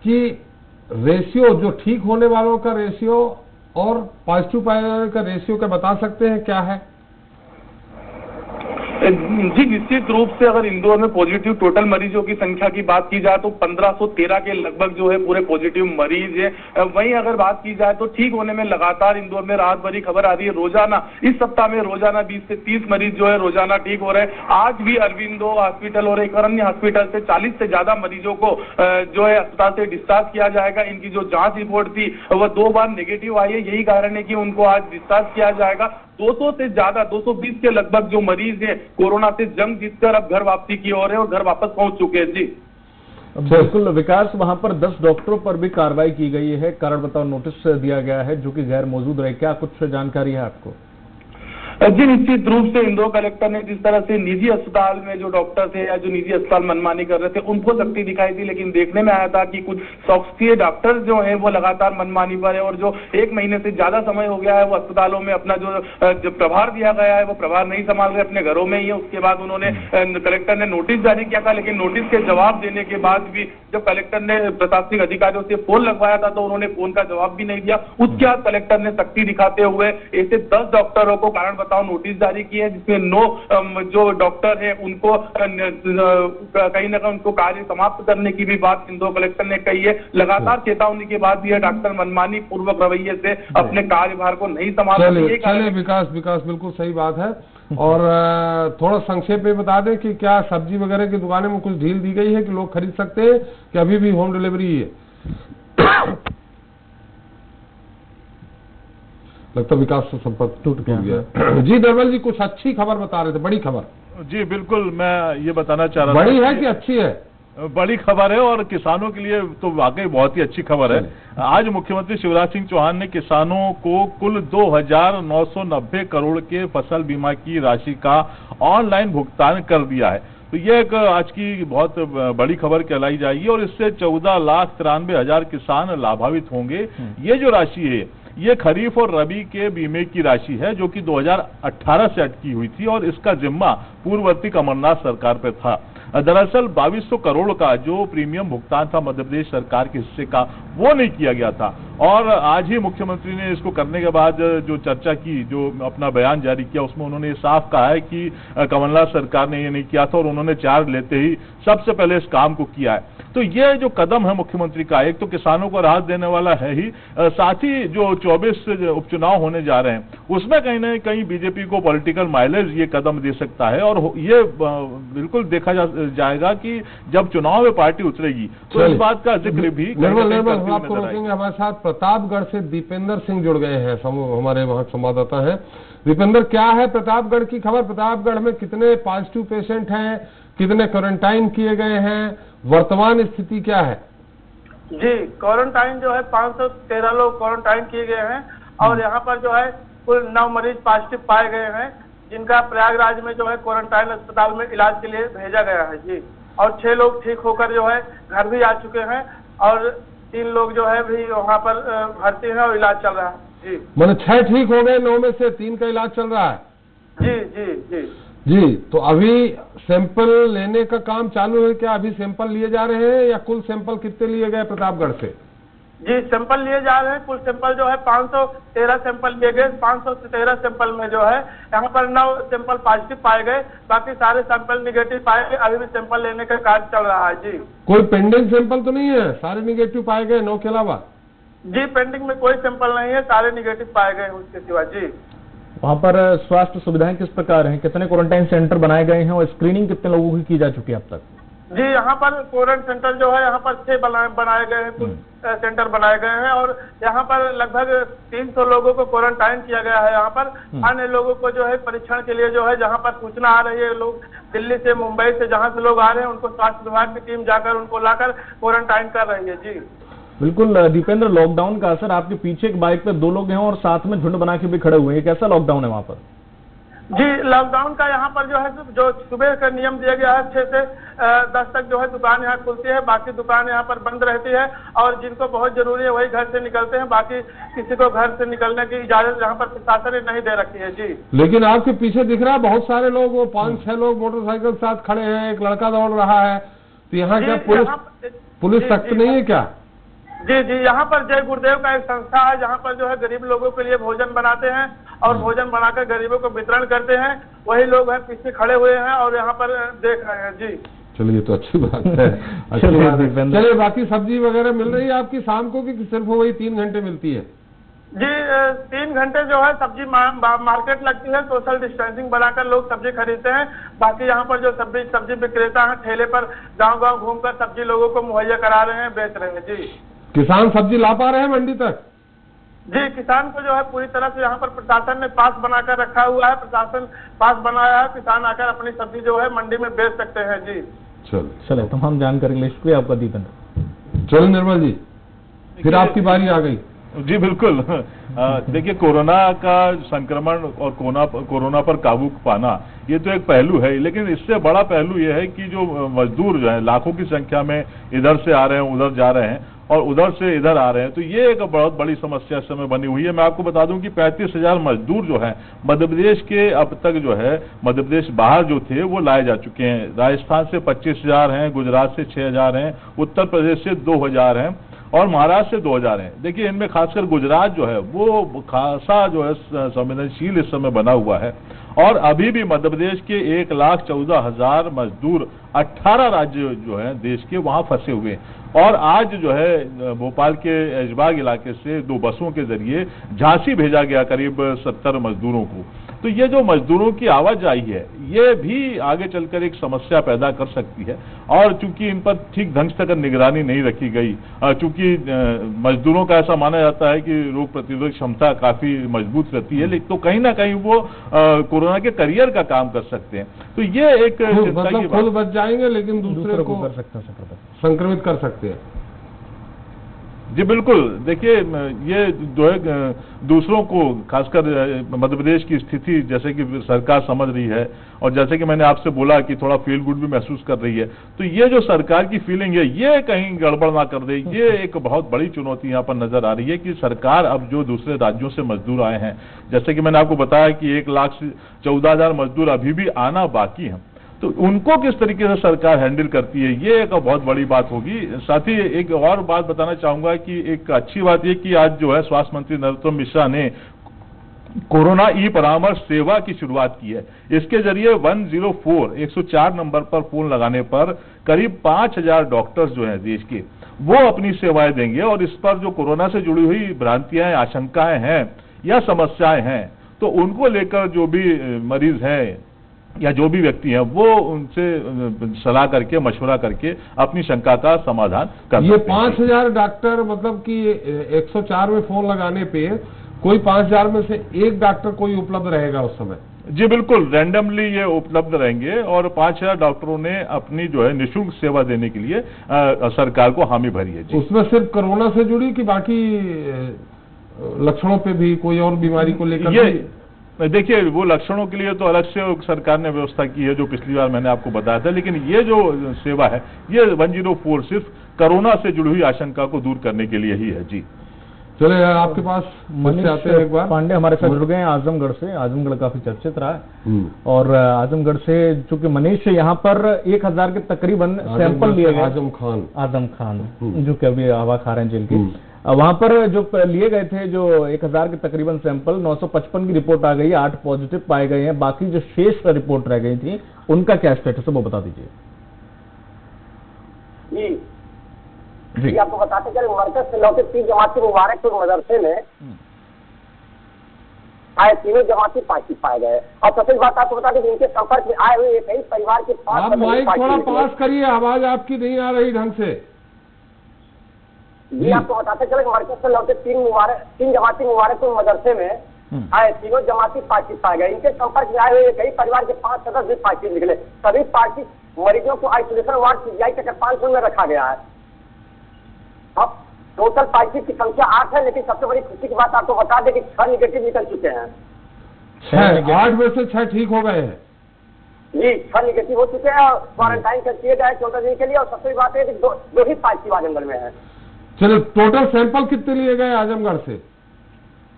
कि रेशियो, जो ठीक होने वालों का रेशियो और पॉजिटिव पाए जाने का रेशियो क्या बता सकते हैं, क्या है? जी निश्चित रूप से अगर इंदौर में पॉजिटिव टोटल मरीजों की संख्या की बात की जाए तो 1513 के लगभग जो है पूरे पॉजिटिव मरीज है। वहीं अगर बात की जाए तो ठीक होने में लगातार इंदौर में राहत भरी खबर आ रही है। रोजाना इस सप्ताह में रोजाना 20 से 30 मरीज जो है रोजाना ठीक हो रहे हैं। आज भी अरविंदो हॉस्पिटल और एक अन्य हॉस्पिटल से 40 से ज्यादा मरीजों को जो है अस्पताल से डिस्चार्ज किया जाएगा। इनकी जो जांच रिपोर्ट थी वह 2 बार नेगेटिव आई है, यही कारण है कि उनको आज डिस्चार्ज किया जाएगा। 200 से ज्यादा 220 के लगभग जो मरीज हैं कोरोना से जंग जीतकर अब घर वापसी की ओर है और घर वापस पहुंच चुके हैं। जी बिल्कुल विकास, वहां पर 10 डॉक्टरों पर भी कार्रवाई की गई है, कारण बताओ नोटिस दिया गया है जो कि गैर मौजूद रहे, क्या कुछ जानकारी है आपको? जी निश्चित रूप से इंदौर कलेक्टर ने जिस तरह से निजी अस्पताल में जो डॉक्टर थे या जो निजी अस्पताल मनमानी कर रहे थे उनको सख्ती दिखाई थी, लेकिन देखने में आया था कि कुछ शासकीय डॉक्टर जो है वो लगातार मनमानी पर है और जो 1 महीने से ज्यादा समय हो गया है वो अस्पतालों में अपना जो प्रभार दिया गया है वो प्रभार नहीं संभाल रहे, अपने घरों में ही है। उसके बाद उन्होंने कलेक्टर ने नोटिस जारी किया था, लेकिन नोटिस के जवाब देने के बाद भी जब कलेक्टर ने प्रशासनिक अधिकारियों से फोन लगवाया था तो उन्होंने फोन का जवाब भी नहीं दिया। उसके बाद कलेक्टर ने सख्ती दिखाते हुए ऐसे 10 डॉक्टरों को कारण नोटिस जारी की है, जिसमें 9 जो डॉक्टर हैं उनको कहीं ना कहीं उनको कार्य समाप्त करने की भी बात इंदौर कलेक्टर ने कही है। लगातार चेतावनी के बाद भी डॉक्टर मनमानी पूर्वक रवैये से अपने कार्यभार को नहीं संभाल रहे। चलिए विकास बिल्कुल सही बात है। और थोड़ा संक्षेप में बता दें कि क्या सब्जी वगैरह की दुकानें में कुछ ढील दी गई है कि लोग खरीद सकते हैं कि अभी भी होम डिलीवरी है? लगता विकास से संपर्क टूट गया। जी निर्मल जी कुछ अच्छी खबर बता रहे थे, बड़ी खबर। जी बिल्कुल, मैं ये बताना चाह रहा था। बड़ी है कि अच्छी है? बड़ी खबर है और किसानों के लिए तो वाकई बहुत ही अच्छी खबर है। आज मुख्यमंत्री शिवराज सिंह चौहान ने किसानों को कुल 2,990 करोड़ के फसल बीमा की राशि का ऑनलाइन भुगतान कर दिया है। तो यह एक आज की बहुत बड़ी खबर कहलाई जाएगी और इससे 14,93,000 किसान लाभान्वित होंगे। ये जो राशि है ये खरीफ और रबी के बीमे की राशि है जो कि 2018 से अटकी हुई थी और इसका जिम्मा पूर्ववर्ती कमलनाथ सरकार पर था। दरअसल 2200 करोड़ का जो प्रीमियम भुगतान था मध्य प्रदेश सरकार के हिस्से का वो नहीं किया गया था और आज ही मुख्यमंत्री ने इसको करने के बाद जो चर्चा की, जो अपना बयान जारी किया उसमें उन्होंने साफ कहा है कि कमलनाथ सरकार ने ये नहीं किया था और उन्होंने चार्ज लेते ही सबसे पहले इस काम को किया है। तो ये जो कदम है मुख्यमंत्री का, एक तो किसानों को राहत देने वाला है ही, साथ ही जो 24 उपचुनाव होने जा रहे हैं उसमें कहीं ना कहीं बीजेपी को पॉलिटिकल माइलेज ये कदम दे सकता है और ये बिल्कुल देखा जाएगा कि जब चुनाव में पार्टी उतरेगी तो इस बात का जिक्र भी। निर्मल आपको रोकेंगे, हमारे साथ प्रतापगढ़ से दीपेंद्र सिंह जुड़ गए हैं, हमारे वहाँ संवाददाता है। दीपेंद्र, क्या है प्रतापगढ़ की खबर? प्रतापगढ़ में कितने पॉजिटिव पेशेंट हैं, कितने क्वारंटाइन किए गए हैं, वर्तमान स्थिति क्या है? जी क्वारंटाइन जो है 513 लोग क्वारंटाइन किए गए हैं और यहाँ पर जो है कुल 9 मरीज पॉजिटिव पाए गए हैं जिनका प्रयागराज में जो है क्वारंटाइन अस्पताल में इलाज के लिए भेजा गया है। जी और 6 लोग ठीक होकर जो है घर भी आ चुके हैं और 3 लोग जो है भी वहाँ पर भर्ती हैं और इलाज चल रहा है। जी मैंने 6 ठीक हो गए, 9 में से 3 का इलाज चल रहा है। जी जी जी जी तो अभी सैंपल लेने का काम चालू है क्या? अभी सैंपल लिए जा रहे हैं या कुल सैंपल कितने लिए गए प्रतापगढ़ से? जी सैंपल लिए जा रहे हैं, कुल सैंपल जो है 513 सैंपल लिए गए। 513 सैंपल में जो है यहाँ पर 9 सैंपल पॉजिटिव पाए गए, बाकी सारे सैंपल निगेटिव पाए गए। अभी भी सैंपल लेने का कार्य चल रहा है। जी कोई पेंडिंग सैंपल तो नहीं है? सारे निगेटिव पाए गए 9 के अलावा? जी पेंडिंग में कोई सैंपल नहीं है, सारे निगेटिव पाए गए उसके सिवा। जी वहाँ पर स्वास्थ्य सुविधाएं किस प्रकार हैं, कितने क्वारंटाइन सेंटर बनाए गए हैं और स्क्रीनिंग कितने लोगों की जा चुकी है अब तक? जी यहाँ पर क्वारंटाइन सेंटर जो है यहाँ पर 6 बनाए गए हैं, कुछ सेंटर बनाए गए हैं और यहाँ पर लगभग 300 लोगों को क्वारंटाइन किया गया है। यहाँ पर अन्य लोगों को जो है परीक्षण के लिए जो है जहाँ पर सूचना आ रही है, लोग दिल्ली से मुंबई से जहाँ से लोग आ रहे हैं उनको स्वास्थ्य विभाग की टीम जाकर उनको लाकर क्वारंटाइन कर रही है। जी बिल्कुल दीपेंद्र, लॉकडाउन का असर, आपके पीछे एक बाइक पे 2 लोग हैं और साथ में झुंड बना के भी खड़े हुए हैं, कैसा लॉकडाउन है वहाँ पर? जी लॉकडाउन का यहाँ पर जो है जो सुबह का नियम दिया गया है 6 से 10 तक जो है दुकान यहाँ खुलती है, बाकी दुकान यहाँ पर बंद रहती है और जिनको बहुत जरूरी है वही घर से निकलते हैं, बाकी किसी को घर से निकलने की इजाजत यहाँ पर प्रशासन ने नहीं दे रखी है। जी लेकिन आपके पीछे दिख रहा है बहुत सारे लोग, वो 5-6 लोग मोटरसाइकिल साथ खड़े हैं, एक लड़का दौड़ रहा है, तो यहाँ क्या पुलिस सख्त नहीं है क्या? जी जी, यहाँ पर जय गुरुदेव का एक संस्था है जहाँ पर जो है गरीब लोगों के लिए भोजन बनाते हैं और भोजन बनाकर गरीबों को वितरण करते हैं। वही लोग हैं पीछे खड़े हुए हैं और यहाँ पर देख रहे हैं। जी चलिए, तो अच्छी बात है, अच्छी बात है। चलिए, बाकी सब्जी वगैरह मिल रही है आपकी शाम को कि सिर्फ वही 3 घंटे मिलती है? जी, 3 घंटे जो है सब्जी मार्केट लगती है, सोशल डिस्टेंसिंग बनाकर लोग सब्जी खरीदते हैं। बाकी यहाँ पर जो सब्जी विक्रेता हैं ठेले पर गांव-गांव घूमकर सब्जी लोगों को मुहैया करा रहे हैं, बेच रहे हैं। जी, किसान सब्जी ला पा रहे हैं मंडी तक? जी, किसान को जो है पूरी तरह से यहाँ पर प्रशासन ने पास बनाकर रखा हुआ है, प्रशासन पास बनाया है, किसान आकर अपनी सब्जी जो है मंडी में बेच सकते हैं। जी चले तमाम जानकारी के लिए शुक्रिया आपका दीपेंद्र। चलो निर्मल जी, फिर आपकी बारी आ गई। जी बिल्कुल। देखिए, कोरोना का संक्रमण और कोरोना पर काबू पाना ये तो एक पहलू है, लेकिन इससे बड़ा पहलू ये है कि जो मजदूर जो है लाखों की संख्या में इधर से आ रहे हैं, उधर जा रहे हैं और उधर से इधर आ रहे हैं, तो ये एक बहुत बड़ी समस्या इस समय बनी हुई है। मैं आपको बता दूं कि 35,000 मजदूर जो हैं मध्य प्रदेश के अब तक जो है मध्य प्रदेश बाहर जो थे वो लाए जा चुके हैं। राजस्थान से 25,000 हैं, गुजरात से 6,000 हैं, उत्तर प्रदेश से 2,000 हैं और महाराष्ट्र से 2,000 हैं। देखिए, इनमें खासकर गुजरात जो है वो खासा जो है संवेदनशील इस समय बना हुआ है और अभी भी मध्य प्रदेश के 1,14,000 मजदूर 18 राज्य जो है देश के वहां फंसे हुए हैं। और आज जो है भोपाल के ऐशबाग इलाके से 2 बसों के जरिए झांसी भेजा गया करीब 70 मजदूरों को। तो ये जो मजदूरों की आवाजाही है ये भी आगे चलकर एक समस्या पैदा कर सकती है और चूंकि इन पर ठीक ढंग से अगर निगरानी नहीं रखी गई, चूंकि मजदूरों का ऐसा माना जाता है कि रोग प्रतिरोधक क्षमता काफी मजबूत रहती है, लेकिन तो कहीं ना कहीं वो कोरोना के करियर का काम कर सकते हैं। तो ये एक मतलब खुद बच जाएंगे लेकिन दूसरे को कर सकते हैं, संक्रमित कर सकते हैं। जी बिल्कुल। देखिए, ये जो है दूसरों को, खासकर मध्य प्रदेश की स्थिति जैसे कि सरकार समझ रही है और जैसे कि मैंने आपसे बोला कि थोड़ा फील गुड भी महसूस कर रही है, तो ये जो सरकार की फीलिंग है ये कहीं गड़बड़ ना कर दे, ये एक बहुत बड़ी चुनौती यहाँ पर नजर आ रही है कि सरकार अब जो दूसरे राज्यों से मजदूर आए हैं, जैसे कि मैंने आपको बताया कि 1,14,000 मजदूर अभी भी आना बाकी है, तो उनको किस तरीके से सरकार हैंडल करती है ये एक बहुत बड़ी बात होगी। साथ ही एक और बात बताना चाहूंगा कि एक अच्छी बात ये कि आज जो है स्वास्थ्य मंत्री नरोत्तम मिश्रा ने कोरोना ई परामर्श सेवा की शुरुआत की है। इसके जरिए 104 नंबर पर फोन लगाने पर करीब 5,000 डॉक्टर्स जो हैं देश के वो अपनी सेवाएं देंगे और इस पर जो कोरोना से जुड़ी हुई भ्रांतियां, आशंकाएं हैं या समस्याएं हैं तो उनको लेकर जो भी मरीज हैं या जो भी व्यक्ति हैं वो उनसे सलाह करके, मशवरा करके अपनी शंका का समाधान कर सकते हैं। ये 5,000 डॉक्टर मतलब कि 104 में फोन लगाने पे कोई 5,000 में से एक डॉक्टर कोई उपलब्ध रहेगा उस समय? जी बिल्कुल, रैंडमली ये उपलब्ध रहेंगे और 5,000 डॉक्टरों ने अपनी जो है निःशुल्क सेवा देने के लिए सरकार को हामी भरी है। जी, उसमें सिर्फ कोरोना से जुड़ी कि बाकी लक्षणों पे भी कोई और बीमारी को लेकर? देखिए, वो लक्षणों के लिए तो अलग से सरकार ने व्यवस्था की है जो पिछली बार मैंने आपको बताया था, लेकिन ये जो सेवा है ये 104 सिर्फ कोरोना से जुड़ी हुई आशंका को दूर करने के लिए ही है। जी चले, आपके पास मनीष एक बार पांडे हमारे साथ जुड़ गए हैं आजमगढ़ से। आजमगढ़ काफी चर्चित रहा है और आजमगढ़ से चूंकि मनीष यहाँ पर 1,000 के तकरीबन सैंपल लिए गए। आजम खान जो कि अभी हवा खा रहे हैं जेल की, वहां पर जो लिए गए थे जो 1,000 के तकरीबन सैंपल 955 की रिपोर्ट आ गई, 8 पॉजिटिव पाए गए हैं। बाकी जो शेष रिपोर्ट रह गई थी उनका क्या स्टेटस है वो बता दीजिए। जी आपको बताते चले, मरकज से लौटे 3 जमाती मुबारकपुर मदरसे में आए 3 जमाती पॉजिटिव पाए गए। और सबसे बात आपको बता दें इनके संपर्क में आए हुए कई परिवार के 5 आप माइक थोड़ा पास करिए, आवाज आपकी नहीं आ रही ढंग से। जी आपको बताते चले, मरकज से लौटे 3 जमाती मुबारकपुर मदरसे में आए 3 जमाती पॉजिटिव पाए गए। इनके संपर्क में आए हुए कई परिवार के 5 सदस्य भी पॉजिटिव निकले। सभी पॉजिटिव मरीजों को आइसोलेशन वार्ड पीजीआई के 500 में रखा गया है। अब टोटल पॉजिटिव की संख्या 8 है, लेकिन सबसे बड़ी खुशी की बात आपको बता दें कि 6 निगेटिव निकल चुके हैं। 8 में से 6 ठीक हो गए हैं। जी 6 निगेटिव हो चुके हैं और क्वारंटाइन कर दिए गए 14 दिन के लिए। और सबसे बड़ी बात है कि दो ही पॉजिटिव आजमगढ़ में है। चलो, टोटल सैंपल कितने लिए गए आजमगढ़ से?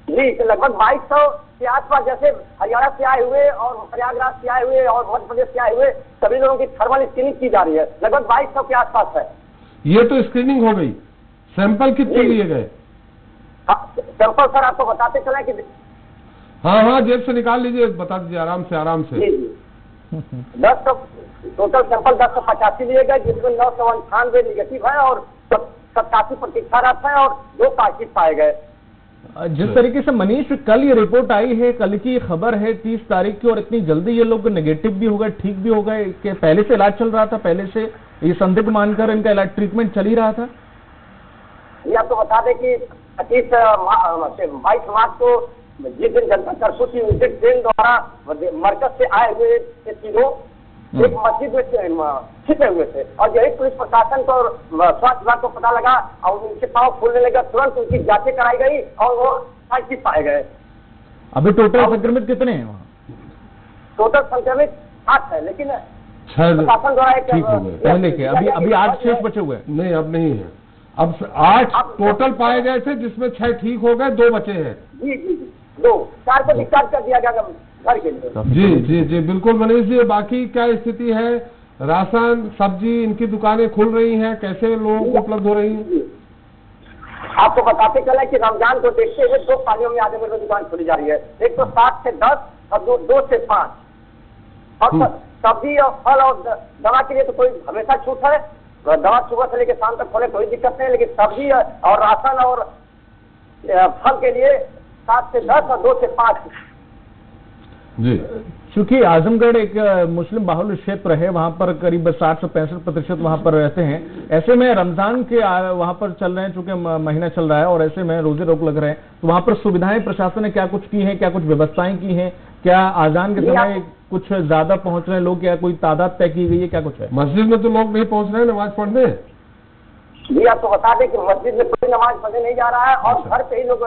जी तो लगभग 2,200 के आसपास, जैसे हरियाणा से आए हुए और प्रयागराज से आए हुए और मध्य प्रदेश से आए हुए सभी लोगों की थर्मल स्क्रीनिंग की जा रही है। लगभग 2,200 के आसपास है। ये तो स्क्रीनिंग हो गई, सैंपल कितने लिए गए? सैंपल सर आपको बताते चले कि हाँ हाँ, जेब से निकाल लीजिए, बता दीजिए आराम से आराम से। 10 टोटल सैंपल 1085 लिए गए, जिसमें 998 निगेटिव है और 87 प्रतीक्षारत है और 2 पॉजिटिव पाए गए। जिस तरीके से मनीष कल ये रिपोर्ट आई है, कल की खबर है 30 तारीख की, और इतनी जल्दी ये लोग नेगेटिव भी हो गए, ठीक भी हो गए, कि पहले से इलाज चल रहा था, पहले से ये संदिग्ध मानकर इनका इलाज ट्रीटमेंट चल ही रहा था। ये आपको बता दें कि 22 मार्च को जिस दिन जनता कर्फ्यू थी उस दिन ट्रेन द्वारा मरकज से आए हुए तीनों एक मस्जिद में छिपे हुए थे, और यही पुलिस प्रशासन को और स्वास्थ्य विभाग को पता लगा और उनके पाँव फूलने लगा, तुरंत उनकी जांचें कराई गई और वो पॉजिटिव पाए गए। अभी टोटल संक्रमित कितने हैं वहाँ? टोटल संक्रमित 8 है, लेकिन 6 प्रशासन द्वारा ठीक हो गए पहले के, अभी 8 शेष बचे हुए हैं। नहीं, अब नहीं है, अब 8 टोटल पाए गए थे, जिसमें 6 ठीक हो गए, 2 बचे हैं। जी जी 2 4 को डिस्चार्ज कर दिया गया घर के लिए। जी जी जी बिल्कुल मनीष जी, बाकी क्या स्थिति है? राशन सब्जी इनकी दुकानें खुल रही हैं, कैसे लोगों को उपलब्ध हो रही है? आपको बताते चले कि रमजान को देखते हुए 2 पालियों में आगे में दुकान खुली जा रही है, एक तो 7 से 10 और 2 से 5। और सब्जी और फल और दवा के लिए तो कोई हमेशा छूट है, दवा सुबह से लेकर शाम तक खोले कोई दिक्कत नहीं, लेकिन सब्जी और राशन और फल के लिए 7 से 10 और 2 से 5। जी, चूंकि आजमगढ़ एक मुस्लिम बाहुल्य क्षेत्र है, वहां पर करीब 60 से 65% वहां पर रहते हैं, ऐसे में रमजान के वहां पर चल रहे हैं, चूंकि महीना चल रहा है और ऐसे में रोजे रोक लग रहे हैं, तो वहां पर सुविधाएं प्रशासन ने क्या कुछ की हैं, क्या कुछ व्यवस्थाएं की हैं, क्या आजान के समय कुछ ज्यादा पहुंच रहे हैं लोग, या कोई तादाद तय की गई है, क्या कुछ है? मस्जिद में तो लोग नहीं पहुंच रहे हैं नमाज पढ़ने। जी आपको बता दें कि मस्जिद में कोई नमाज पढ़ने नहीं जा रहा है और घर पे ही लोग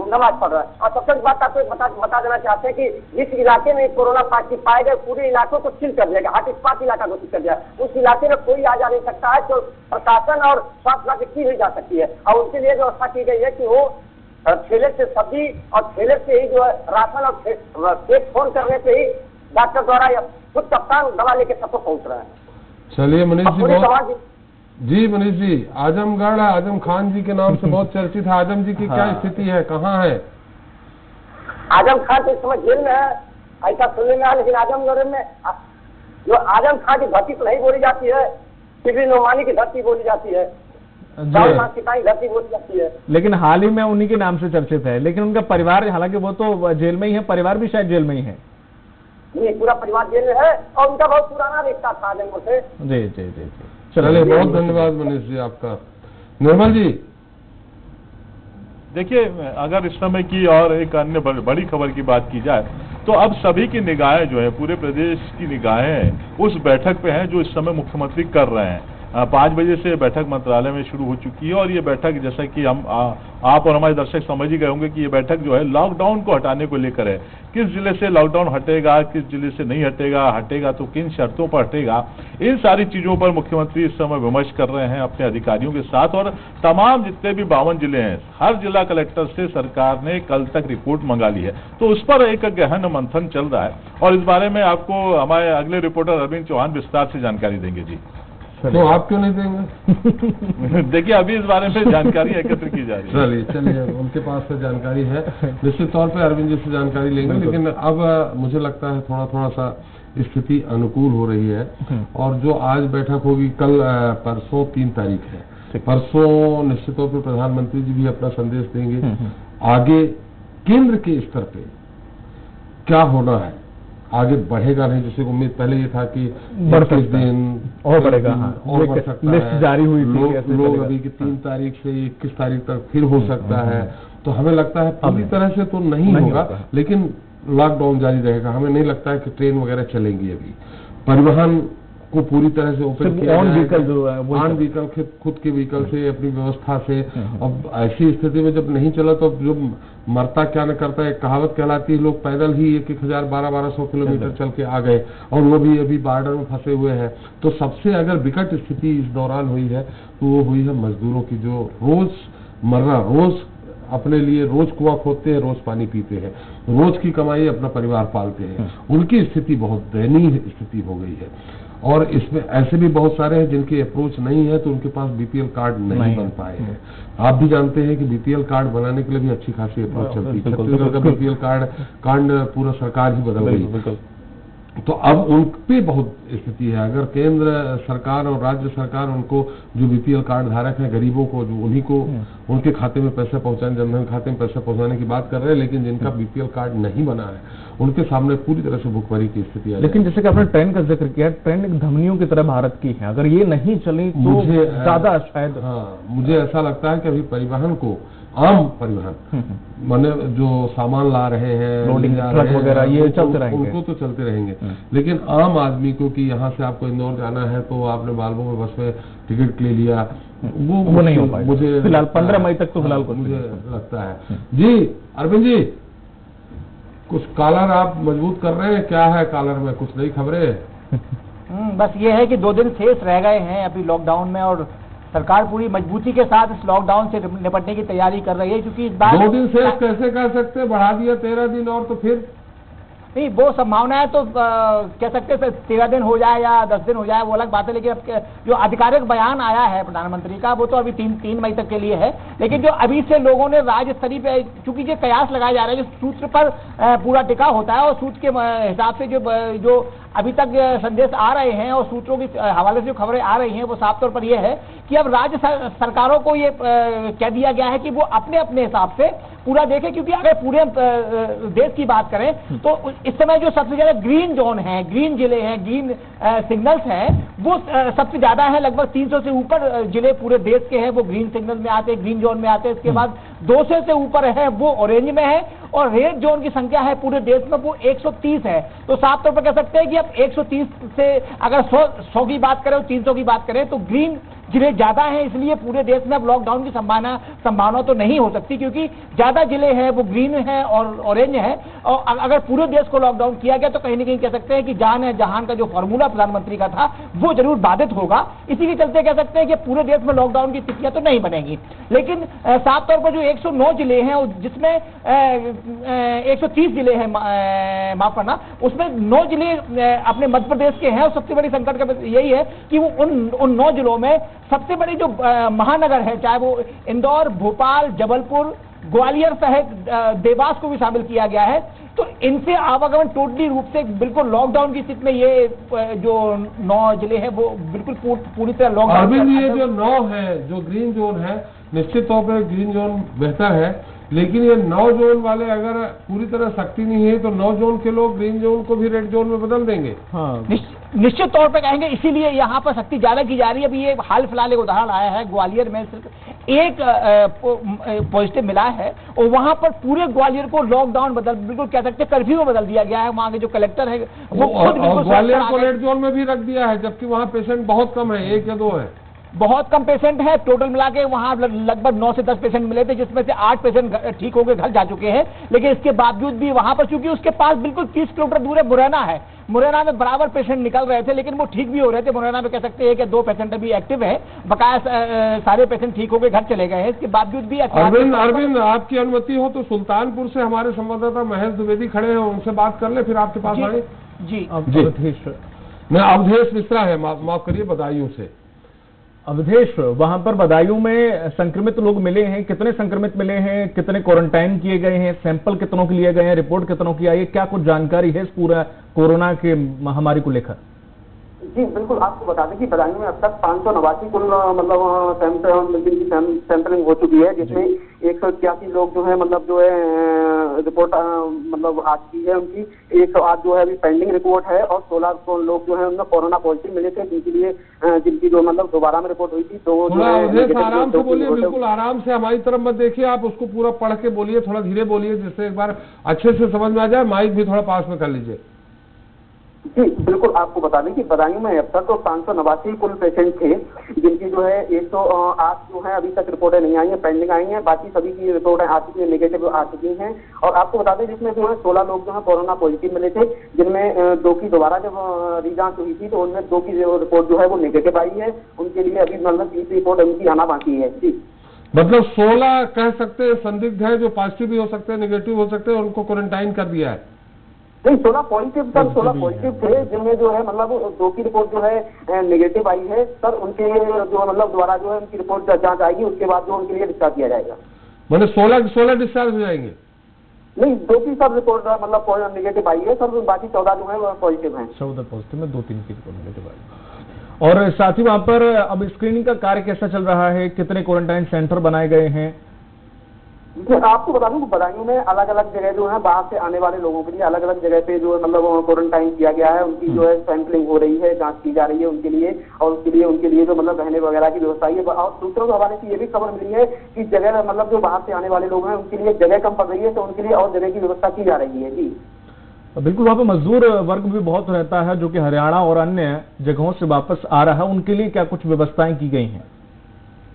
नमाज पढ़ रहे हैं। और सबसे बड़ी बात आपको बता देना चाहते हैं कि जिस इलाके में कोरोना पॉजिटिव पाए गए, पूरे इलाकों को सील कर दिया गया, हॉट स्पॉट इलाका घोषित कर दिया। उस इलाके में कोई आ जा नहीं सकता है, तो प्रशासन और स्वास्थ्य विभाग से की नहीं जा सकती है, और उनके लिए व्यवस्था की गई है कि वो ठेले से सब्जी और ठेले से ही जो है राशन और खेत फोन करने पे ही डॉक्टर द्वारा या खुद कप्तान दवा लेके सबको पहुंच रहा है। चलिए मनीष जी, मनीष जी, आजमगढ़ आजम खान जी के नाम से बहुत चर्चित है, आजम जी की क्या स्थिति है, कहाँ है? आजम खान तो इस समय जेल में है, ऐसा सुनने में आया, लेकिन आजमगढ़ में जो आजम खान की धरती तो नहीं बोली जाती है, सिर्फ नोमानी की धरती बोली जाती है, सिपाही धरती बोली जाती है। लेकिन हाल ही में उन्हीं के नाम से चर्चित है, लेकिन उनका परिवार, हालांकि वो तो जेल में ही है, परिवार भी शायद जेल में ही है। नहीं, पूरा परिवार जेल में है और उनका बहुत पुराना रिश्ता था आजमगढ़ से। जी जी जी जी, चलिए बहुत धन्यवाद मनीष जी आपका। निर्मल जी, देखिए, अगर इस समय की और एक अन्य बड़ी खबर की बात की जाए तो अब सभी की निगाहें जो है, पूरे प्रदेश की निगाहें उस बैठक पे हैं जो इस समय मुख्यमंत्री कर रहे हैं। 5 बजे से बैठक मंत्रालय में शुरू हो चुकी है, और ये बैठक, जैसा कि हम आप और हमारे दर्शक समझ ही गए होंगे कि ये बैठक जो है लॉकडाउन को हटाने को लेकर है। किस जिले से लॉकडाउन हटेगा, किस जिले से नहीं हटेगा, हटेगा तो किन शर्तों पर हटेगा, इन सारी चीजों पर मुख्यमंत्री इस समय विमर्श कर रहे हैं अपने अधिकारियों के साथ। और तमाम जितने भी 52 जिले हैं, हर जिला कलेक्टर से सरकार ने कल तक रिपोर्ट मंगा ली है, तो उस पर एक गहन मंथन चल रहा है, और इस बारे में आपको हमारे अगले रिपोर्टर अरविंद चौहान विस्तार से जानकारी देंगे। जी, तो आप क्यों नहीं देंगे? देखिए, अभी इस बारे में जानकारी एकत्र की जा रही है। चलिए उनके पास से जानकारी है, निश्चित तौर पे अरविंद जी से जानकारी लेंगे, लेकिन अब मुझे लगता है थोड़ा सा स्थिति अनुकूल हो रही है। और जो आज बैठक होगी, कल परसों 3 तारीख है, परसों निश्चित तौर पर प्रधानमंत्री जी भी अपना संदेश देंगे। आगे केंद्र के स्तर पे क्या होना है, आगे बढ़ेगा नहीं, जैसे उम्मीद पहले ये था कि 25 दिन और बढ़ेगा, और बढ़ सकता लिस्ट है, जारी हुई थी, लोग अभी की 3 तारीख से 21 तारीख तक फिर हो सकता है। तो हमें लगता है पूरी तरह से तो नहीं होगा, लेकिन लॉकडाउन जारी रहेगा। हमें नहीं लगता है कि ट्रेन वगैरह चलेंगी। अभी परिवहन को पूरी तरह से ओपन किया ऑन व्हीकल जो है, ऑन व्हीकल, खुद के व्हीकल से, अपनी व्यवस्था से। अब ऐसी स्थिति में जब नहीं चला तो जो मरता क्या न करता है, कहावत कहलाती है, लोग पैदल ही 1000 1200 किलोमीटर चल के आ गए, और वो भी अभी बॉर्डर में फंसे हुए हैं। तो सबसे अगर विकट स्थिति इस दौरान हुई है तो वो हुई है मजदूरों की, जो रोज अपने लिए रोज कुआं खोदते हैं, रोज पानी पीते हैं, रोज की कमाई अपना परिवार पालते हैं। उनकी स्थिति बहुत दयनीय स्थिति हो गई है। और इसमें ऐसे भी बहुत सारे हैं जिनकी अप्रोच नहीं है, तो उनके पास बीपीएल कार्ड नहीं बन पाए हैं। आप भी जानते हैं कि बीपीएल कार्ड बनाने के लिए भी अच्छी खासी अप्रोच चलती है। छत्तीसगढ़ का बीपीएल कार्ड पूरा सरकार ही बदल गई, तो अब उन पे बहुत स्थिति है। अगर केंद्र सरकार और राज्य सरकार उनको जो बीपीएल कार्ड धारक हैं, गरीबों को, जो उन्हीं को उनके खाते में पैसा पहुंचाने, जनधन खाते में पैसा पहुंचाने की बात कर रहे हैं, लेकिन जिनका बीपीएल कार्ड नहीं बना है उनके सामने पूरी तरह से भुखमरी की स्थिति है। लेकिन जैसे कि आपने ट्रेन का जिक्र किया, ट्रेन एक धमनियों की तरह भारत की है, अगर ये नहीं चली तो मुझे ज्यादा शायद। हाँ, मुझे ऐसा लगता है कि अभी परिवहन को, आम परिवहन माने जो सामान ला रहे हैं, लोडिंग ट्रक वगैरह, ये चलते रहेंगे, उनको तो चलते रहेंगे, लेकिन आम आदमी को कि यहाँ से आपको इंदौर जाना है तो आपने मालवो में बस में टिकट ले लिया, वो नहीं हो पाएगा मुझे फिलहाल 15 मई तक तो फिलहाल कुछ मुझे लगता है। जी अरविंद जी, कुछ कॉलर आप मजबूत कर रहे हैं, क्या है कॉलर में, कुछ नई खबरें? बस ये है कि 2 दिन शेष रह गए हैं अभी लॉकडाउन में, और सरकार पूरी मजबूती के साथ इस लॉकडाउन से निपटने की तैयारी कर रही है, क्योंकि इस बार 2 दिन शेष कैसे कर सकते हैं, बढ़ा दिया 13 दिन और, तो फिर नहीं, वो संभावना है तो कह सकते हैं 13 दिन हो जाए या 10 दिन हो जाए, वो अलग बात है। लेकिन अब जो आधिकारिक बयान आया है प्रधानमंत्री का, वो तो अभी 3 मई तक के लिए है। लेकिन जो अभी से लोगों ने राज्य स्तरीय पे, चूंकि ये कयास लगाए जा रहे हैं, जो सूत्र पर पूरा टिका होता है और सूत्र के हिसाब से जो अभी तक संदेश आ रहे हैं और सूत्रों के हवाले से जो खबरें आ रही हैं, वो साफ तौर पर यह है कि अब राज्य सरकारों को ये कह दिया गया है कि वो अपने अपने हिसाब से पूरा देखें, क्योंकि अगर पूरे देश की बात करें तो इस समय जो सबसे ज्यादा ग्रीन जोन है, ग्रीन जिले हैं, ग्रीन सिग्नल्स हैं, वो सबसे ज्यादा है। लगभग 300 से ऊपर जिले पूरे देश के हैं, वो ग्रीन सिग्नल में आते हैं, ग्रीन जोन में आते हैं। इसके बाद 200 से ऊपर है वो ऑरेंज में है, और रेड जोन की संख्या है पूरे देश में वो 130 है। तो साफ तौर पर कह सकते हैं कि अब 130 से अगर 100 की बात करें और 300 की बात करें तो ग्रीन जिले ज्यादा हैं, इसलिए पूरे देश में अब लॉकडाउन की संभावना तो नहीं हो सकती, क्योंकि ज्यादा जिले हैं वो ग्रीन है और ऑरेंज है। और अगर पूरे देश को लॉकडाउन किया गया तो कहीं ना कहीं कह सकते हैं कि जान है जहान का जो फॉर्मूला प्रधानमंत्री का था वो जरूर बाधित होगा। इसी के चलते कह सकते हैं कि पूरे देश में लॉकडाउन की स्थितियां तो नहीं बनेगी। लेकिन साफ तौर पर जो 109 जिले हैं, जिसमें 130 जिले हैं, माफ करना, उसमें 9 जिले अपने मध्य प्रदेश के हैं। और सबसे बड़ी संकट का यही है कि वो उन 9 जिलों में सबसे बड़ी जो महानगर है, चाहे वो इंदौर, भोपाल, जबलपुर, ग्वालियर सहित देवास को भी शामिल किया गया है। तो इनसे आवागमन टोटली रूप से बिल्कुल लॉकडाउन की स्थिति में ये जो 9 जिले हैं वो बिल्कुल पूरी तरह लॉकडाउन। अरविंद, ये जो 9 है, जो ग्रीन जोन है, निश्चित तौर पर ग्रीन जोन बेहतर है, लेकिन ये 9 जोन वाले अगर पूरी तरह सख्ती नहीं है तो 9 जोन के लोग ग्रीन जोन को भी रेड जोन में बदल देंगे। हाँ, निश्चित तौर पे कहेंगे, इसीलिए यहाँ पर सख्ती ज्यादा की जा रही है। अभी ये हाल फिलहाल एक उदाहरण आया है, ग्वालियर में सिर्फ एक पॉजिटिव मिला है और वहां पर पूरे ग्वालियर को लॉकडाउन बिल्कुल कह सकते कर्फ्यू में बदल दिया गया है। वहां के जो कलेक्टर है वो ग्वालियर को रेड जोन में भी रख दिया है, जबकि वहाँ पेशेंट बहुत कम है, 1 या 2 है, बहुत कम पेशेंट है। टोटल मिला के वहां लगभग 9 से 10 पेशेंट मिले थे, जिसमें से 8 पेशेंट ठीक होकर घर जा चुके हैं। लेकिन इसके बावजूद भी वहां पर, चूंकि उसके पास बिल्कुल 30 किलोमीटर दूर है मुरैना है, मुरैना में बराबर पेशेंट निकल रहे थे, लेकिन वो ठीक भी हो रहे थे। मुरैना में कह सकते हैं कि 2 पेशेंट अभी एक्टिव है, बकाया सारे पेशेंट ठीक होकर घर चले गए हैं। इसके बावजूद भी अरविंद, आपकी अनुमति हो तो सुल्तानपुर से हमारे संवाददाता महेश द्विवेदी खड़े हैं, उनसे बात कर ले, फिर आपके पास आए। जी, मैं अवधेश मिश्रा है, माफ करिए, बदायूं से। अवधेश, वहां पर बदायूं में संक्रमित लोग मिले हैं, कितने संक्रमित मिले हैं, कितने क्वारंटाइन किए गए हैं, सैंपल कितनों के लिए गए हैं, रिपोर्ट कितनों की आई है, क्या कुछ जानकारी है इस पूरा कोरोना के महामारी को लेकर? जी बिल्कुल, आपको बता दें कि बदायूं में अब तक 589 कुल मतलब सैंपलिंग हो चुकी है, जिसमें 181 लोग जो है मतलब जो है रिपोर्ट मतलब आ चुकी है उनकी। 108 जो है अभी पेंडिंग रिपोर्ट है और 16 लोग जो है उनमें कोरोना पॉजिटिव मिले थे, जिनकी जो मतलब दोबारा में रिपोर्ट हुई थी। तो आराम से बोलिए, बिल्कुल आराम से, हमारी तरफ मत देखिए, आप उसको पूरा पढ़ के बोलिए, थोड़ा धीरे बोलिए, जिससे एक बार अच्छे से समझ में आ जाए। माइक भी थोड़ा पास में कर लीजिए। जी बिल्कुल, आपको बता दें कि बदायूं में अब तक तो 589 कुल पेशेंट थे, जिनकी जो है 108 जो है अभी तक रिपोर्टें नहीं आई हैं, पेंडिंग आई हैं। बाकी सभी की रिपोर्टें आ चुकी है, नेगेटिव आ चुकी हैं। और आपको बता दें जिसमें जो है 16 लोग जो है कोरोना पॉजिटिव मिले थे, जिनमें 2 की दोबारा जब रिजांच हुई थी तो उनमें 2 की रिपोर्ट जो है वो नेगेटिव आई है। उनके लिए अभी मतलब 30 रिपोर्ट उनकी आना बाकी है। जी, मतलब 16 कह सकते हैं संदिग्ध है, जो पॉजिटिव भी हो सकते हैं, नेगेटिव हो सकते हैं, उनको क्वारंटाइन कर दिया है। नहीं 16 पॉजिटिव सर, 16 पॉजिटिव थे, जिनमें जो है मतलब 2 की रिपोर्ट जो है नेगेटिव आई है सर। उनके जो मतलब द्वारा जो है उनकी रिपोर्ट जांच आएगी, उसके बाद जो उनके लिए डिस्चार्ज किया जाएगा। मैंने 16 डिस्चार्ज हो जाएंगे? नहीं 2 की सब रिपोर्ट मतलब नेगेटिव आई है सर, बाकी 14 जो है वो पॉजिटिव है। 14 पॉजिटिव में 2-3 की रिपोर्ट नेगेटिव आई। और साथ ही वहां पर अब स्क्रीनिंग का कार्य कैसा चल रहा है, कितने क्वारंटाइन सेंटर बनाए गए हैं? आपको बता दूं बदायूं में अलग अलग जगह जो है बाहर से आने वाले लोगों के लिए अलग अलग जगह पे जो है मतलब क्वारंटाइन किया गया है। उनकी जो है सैंपलिंग हो रही है, जांच की जा रही है उनके लिए, और उनके लिए जो मतलब रहने वगैरह की व्यवस्था है। और दूसरों के हवाले से ये भी खबर मिली है कि जगह मतलब जो बाहर से आने वाले लोग हैं उनके लिए जगह कम पड़ रही है, तो उनके लिए और जगह की व्यवस्था की जा रही है। जी बिल्कुल, वहाँ पे मजदूर वर्ग भी बहुत रहता है जो कि हरियाणा और अन्य जगहों से वापस आ रहा है, उनके लिए क्या कुछ व्यवस्थाएं की गई हैं?